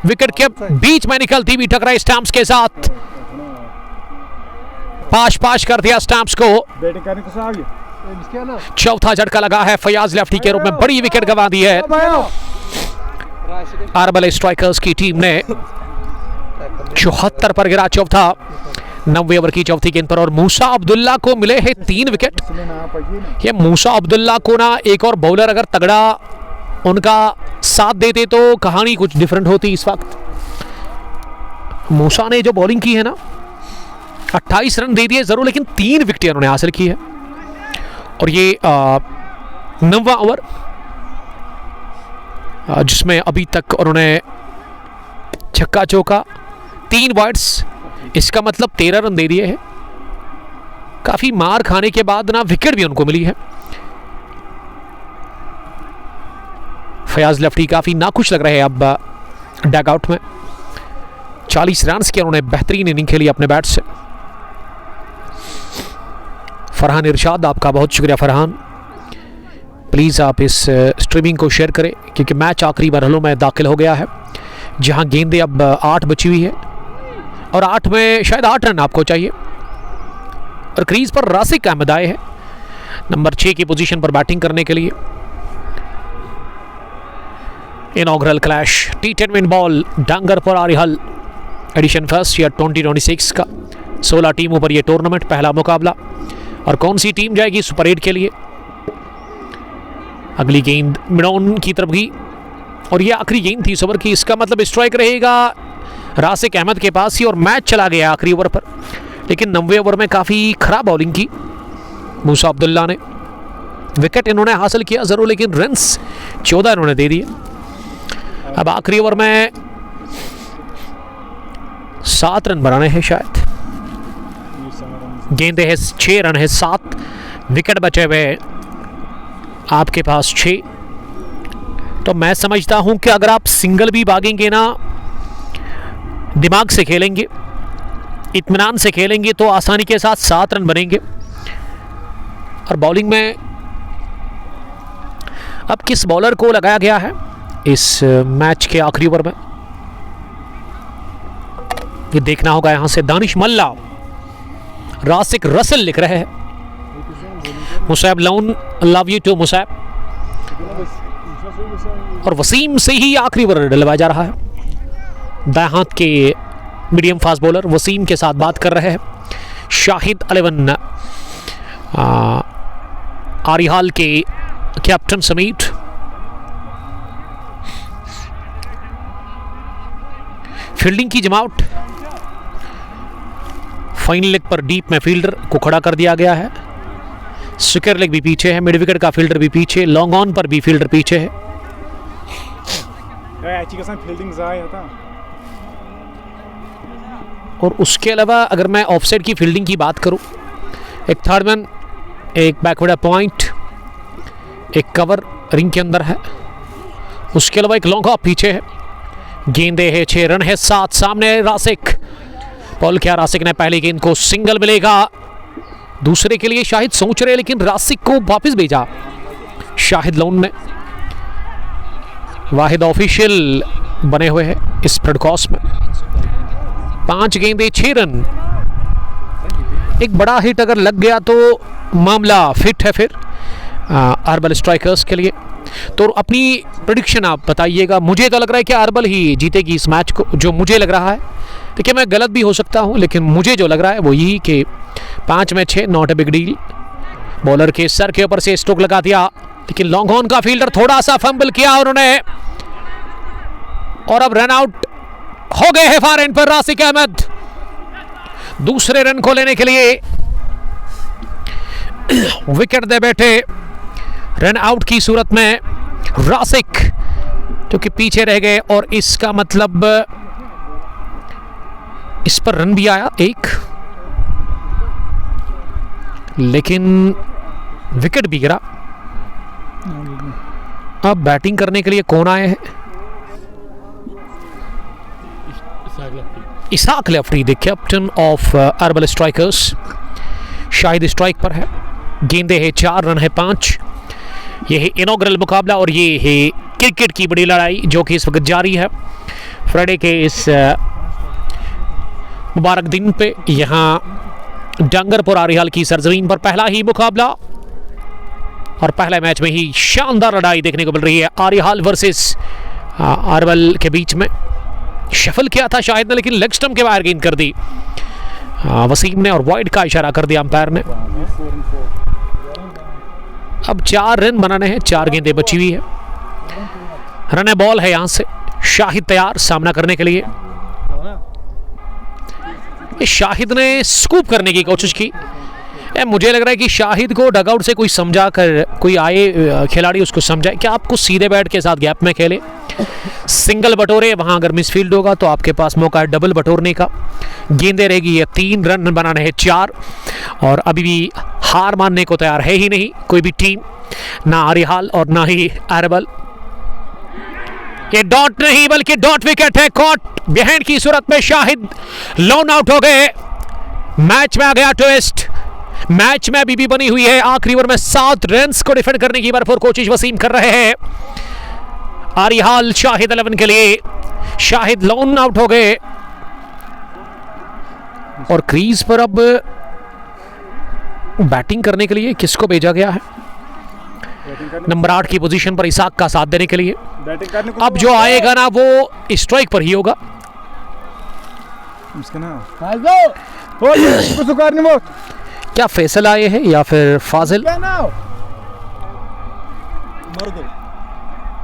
विकेट के बीच में निकलती हुई टकराई स्टैम्प्स के साथ, पाश कर दिया स्टैम्प्स को। चौथा झटका लगा है फयाज लेफ्टी के रूप में, बड़ी विकेट गंवा दी है अरबल स्ट्राइकर्स की टीम ने। 74 पर गिरा चौथा, 90 ओवर की चौथी गेंद पर। और मूसा अब्दुल्ला को मिले हैं 3 विकेट। ये मूसा अब्दुल्ला को ना एक और बॉलर अगर तगड़ा उनका साथ देते तो कहानी कुछ डिफरेंट होती इस वक्त। मूसा ने जो बॉलिंग की है ना, 28 रन दे दिए जरूर, लेकिन 3 विकेट उन्होंने हासिल की है। और ये 9वां ओवर, जिसमें अभी तक उन्होंने छक्का चौका, 3 वाइड्स, इसका मतलब 13 रन दे दिए हैं। काफी मार खाने के बाद ना विकेट भी उनको मिली है। फयाज लेफ्टी काफी नाखुश लग रहे हैं अब डग आउट में। 40 रन की उन्होंने बेहतरीन इनिंग खेली अपने बैट से। फरहान इरशाद, आपका बहुत शुक्रिया फरहान। प्लीज़ आप इस स्ट्रीमिंग को शेयर करें, क्योंकि मैच आखिरी मरहलों में दाखिल हो गया है, जहां गेंदें अब 8 बची हुई है, और 8 में शायद 8 रन आपको चाहिए। और क्रीज पर रासिक अहमद आए हैं नंबर 6 की पोजीशन पर बैटिंग करने के लिए। Inaugural clash, T10 win ball, Dangarpur Arihal, edition first year 2026 का। 16 टीमों पर यह टूर्नामेंट, पहला मुकाबला। और कौन सी टीम जाएगी सुपर 8 के लिए? अगली गेंद मिडॉन की तरफ गई, और यह आखिरी गेंद थी इस ओवर की। इसका मतलब स्ट्राइक रहेगा रासिक अहमद के पास ही, और मैच चला गया आखिरी ओवर पर। लेकिन 90 ओवर में काफ़ी खराब बॉलिंग की मूसा अब्दुल्ला ने। विकेट इन्होंने हासिल किया जरूर, लेकिन रन्स 14 इन्होंने दे दिए। अब आखिरी ओवर में 7 रन बनाने हैं शायद। गेंदे है 6 रन है, 7 विकेट बचे हुए आपके पास 6। तो मैं समझता हूं कि अगर आप सिंगल भी भागेंगे ना, दिमाग से खेलेंगे, इत्मीनान से खेलेंगे, तो आसानी के साथ 7 रन बनेंगे। और बॉलिंग में अब किस बॉलर को लगाया गया है इस मैच के आखिरी ओवर में, ये देखना होगा। यहां से दानिश मल्ला, रासिक रसल लिख रहे हैं। Musaib Lone, love you too Musaib. और वसीम से ही आखिरी ओवर डलवाया जा रहा है। दाएं हाथ के मीडियम फास्ट बॉलर वसीम के साथ बात कर रहे हैं। शाहिद 11 आरिहाल के कैप्टन समीट। फील्डिंग की जमावट, फाइन लेग पर डीप में फील्डर को खड़ा कर दिया गया है। स्क्वायर लेग भी पीछे है, मिड विकेट का फील्डर भी पीछे, लॉन्ग ऑन पर भी फील्डर पीछे है। फील्डिंग जाया था। और उसके अलावा अगर मैं ऑफसाइड की फील्डिंग की बात करूं, एक थर्ड मैन, एक बैकवर्ड पॉइंट, एक कवर रिंग के अंदर है, उसके अलावा एक लॉन्ग ऑफ पीछे है। गेंदे है, 6 रन है, 7 सामने। रासिक बॉल किया, रासिक ने पहली गेंद को सिंगल मिलेगा। दूसरे के लिए शाहिद सोच रहे, लेकिन रासिक को वापस भेजा शाहिद लोन ने। वाहिद ऑफिशियल बने हुए हैं इस ब्रॉडकास्ट में। 5 गेंदे 6 रन। एक बड़ा हिट अगर लग गया तो मामला फिट है फिर अरबल स्ट्राइकर्स के लिए। तो अपनी प्रेडिक्शन आप बताइएगा। मुझे तो लग रहा है कि अरबल ही जीतेगी इस मैच को, जो मुझे लग रहा है। देखिए मैं गलत भी हो सकता हूं, लेकिन मुझे जो लग रहा है वो यही कि 5 में 6 not a big deal. Bowler के सर के ऊपर से स्ट्रोक लगा दिया, लेकिन लॉन्ग ऑन का फील्डर थोड़ा सा फंबल किया उन्होंने, और अब रन आउट हो गए हैं फार एंड पर रासिक अहमद। दूसरे रन को लेने के लिए विकेट दे बैठे रन आउट की सूरत में रासिक, जो कि पीछे रह गए। और इसका मतलब इस पर रन भी आया एक, लेकिन विकेट भी गिरा। अब बैटिंग करने के लिए कौन आए हैं? Ishaq lefty, the captain of Arbal Strikers. Shahid strike पर है। गेंदे है 4, रन है 5। यह है इनॉग्रल मुकाबला और ये है क्रिकेट की बड़ी लड़ाई जो कि इस वक्त जारी है। फ्राइडे के इस मुबारक दिन पे यहाँ डंगरपुर आरिहाल की सरजमीन पर पहला ही मुकाबला, और पहले मैच में ही शानदार लड़ाई देखने को मिल रही है आरिहाल वर्सेस अरबल के बीच में। शफल किया था शाहिद ने, लेकिन लेग स्टंप के बाहर गेंद कर दी वसीम ने, और वाइड का इशारा कर दिया अंपायर ने। अब 4 रन बनाने हैं, 4 गेंदें बची हुई है। रन बॉल है, यहां से शाहिद तैयार सामना करने के लिए। शाहिद ने स्कूप करने की कोशिश की। मुझे लग रहा है कि शाहिद को डगआउट से कोई समझा कर, कोई आए खिलाड़ी उसको समझाए कि आपको सीधे बैट के साथ गैप में खेले, सिंगल बटोरे। वहां अगर मिसफील्ड होगा तो आपके पास मौका है डबल बटोरने का। गेंदे रहेगी ये 3, रन बनाने हैं 4, और अभी भी हार मानने को तैयार है ही नहीं कोई भी टीम, ना आरिहाल और ना ही अरबल। ये डॉट नहीं बल्कि डॉट विकेट है। कॉट बिहाइंड की सूरत में शाहिद लॉन आउट हो गए। मैच में आ गया ट्विस्ट। मैच में अभी भी बनी हुई है। आखिरी ओवर में 7 रन्स को डिफेंड करने की भरपूर कोशिश वसीम कर रहे हैं। आरिहाल शाहिद 11 के लिए। शाहिद लॉन आउट हो गए, और क्रीज पर अब बैटिंग करने के लिए किसको भेजा गया है? नंबर 8 की पोजीशन पर इसाक का साथ देने के लिए। अब जो आएगा ना वो स्ट्राइक पर ही होगा। क्या फैसल आए हैं या फिर फाजिल?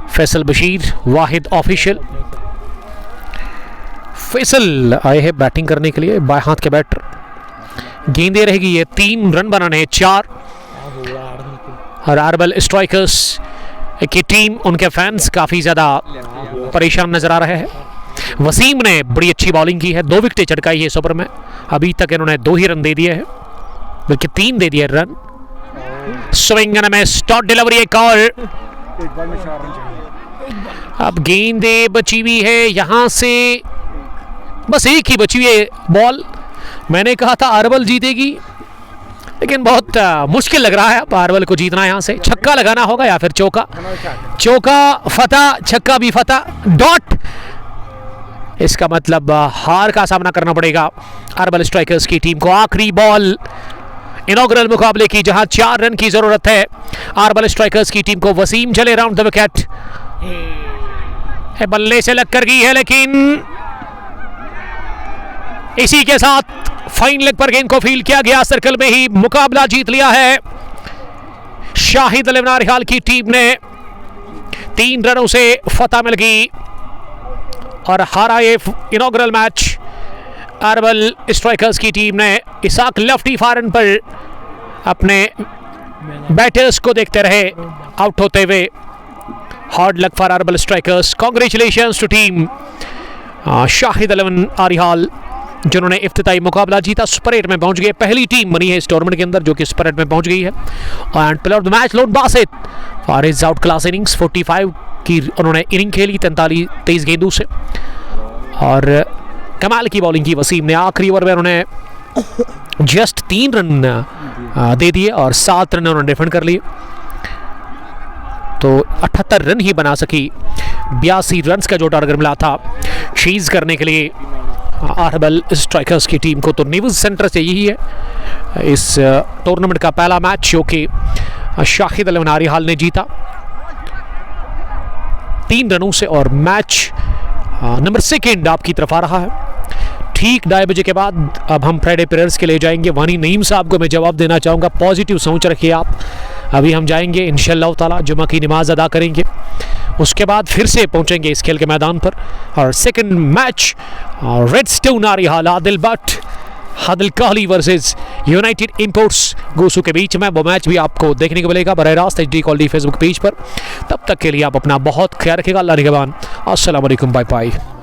फैसल बशीर, वाहिद ऑफिशियल। फैसल आए हैं बैटिंग करने के लिए, बाएं हाथ के बैटर। गेंदे रहेगी ये 3, रन बनाने हैं 4। और अरबल स्ट्राइकर्स की टीम, उनके फैंस काफ़ी ज़्यादा परेशान नजर आ रहे हैं। वसीम ने बड़ी अच्छी बॉलिंग की है, 2 विकेटें चटकाई है इस ओवर में। अभी तक इन्होंने 2 ही रन दे दिए हैं, बल्कि 3 दे दिए run. Swing and miss, dot delivery, एक और। अब गेंदे बची हुई है यहां से, बस एक ही बची हुई है बॉल। मैंने कहा था अरबल जीतेगी, लेकिन बहुत मुश्किल लग रहा है अब आरवल को जीतना यहाँ से। छक्का लगाना होगा या फिर चौका। चौका फतह, छक्का भी फतह, डॉट। इसका मतलब हार का सामना करना पड़ेगा आरवल स्ट्राइकर्स की टीम को। आखिरी बॉल इनॉग्रल मुकाबले की, जहां 4 रन की जरूरत है आरवल स्ट्राइकर्स की टीम को। वसीम चले राउंड द विकेट, बल्ले से लग कर गई है, लेकिन इसी के साथ फाइन लेग पर गेंद को फील्ड किया गया। सर्कल में ही मुकाबला जीत लिया है शाहिद अली नारिहाल की टीम ने। 3 रनों से फतह मिल गई और हारा ये इनॉग्रल मैच आरवल स्ट्राइकर्स की टीम ने। इसाक लेफ्टी फारन पर अपने बैटर्स को देखते रहे आउट होते हुए। Hard luck for Arwal Strikers. Congratulations to team Shahid Ali Narihal, जिन्होंने इफ्तिताई मुकाबला जीता, सुपर 8 में पहुंच गए। पहली टीम बनी है इस टूर्नामेंट के अंदर जो कि सुपर 8 में पहुंच गई है। And player of the match loan Basit for his out class innings. 45 की उन्होंने इनिंग खेली 23 गेंदों से, और कमाल की बॉलिंग की वसीम ने। आखिरी ओवर में उन्होंने जस्ट 3 रन दे दिए और 7 रन उन्होंने डिफेंड कर लिए, तो 78 रन ही बना सकी। 82 रन का जो टारगेट मिला था चीज करने के लिए आरवल स्ट्राइकर्स की टीम को। तो न्यूज़ सेंटर से यही है इस टूर्नामेंट का पहला मैच जो कि शाहिद अली नारिहाल ने जीता 3 रनों से, और मैच नंबर 2 आपकी तरफ आ रहा है। ठीक 2:30 बजे के बाद अब हम फ्राइडे प्रेयर्स के लिए जाएंगे। वानी नईम साहब को मैं जवाब देना चाहूँगा, पॉजिटिव सोच रखिए आप। अभी हम जाएंगे इंशाअल्लाह ताला, जुमा की नमाज अदा करेंगे, उसके बाद फिर से पहुंचेंगे इस खेल के मैदान पर। और second match Redstone Narihal Adil Bhat Hadil Kahli versus United Imports Gosu के बीच में, वो मैच भी आपको देखने को मिलेगा बराह रास्त HD क्वालिटी फेसबुक पेज पर। तब तक के लिए आप अपना बहुत ख्याल रखिएगा। अल्लाह निगहबान। अस्सलाम वालेकुम, बाय बाय।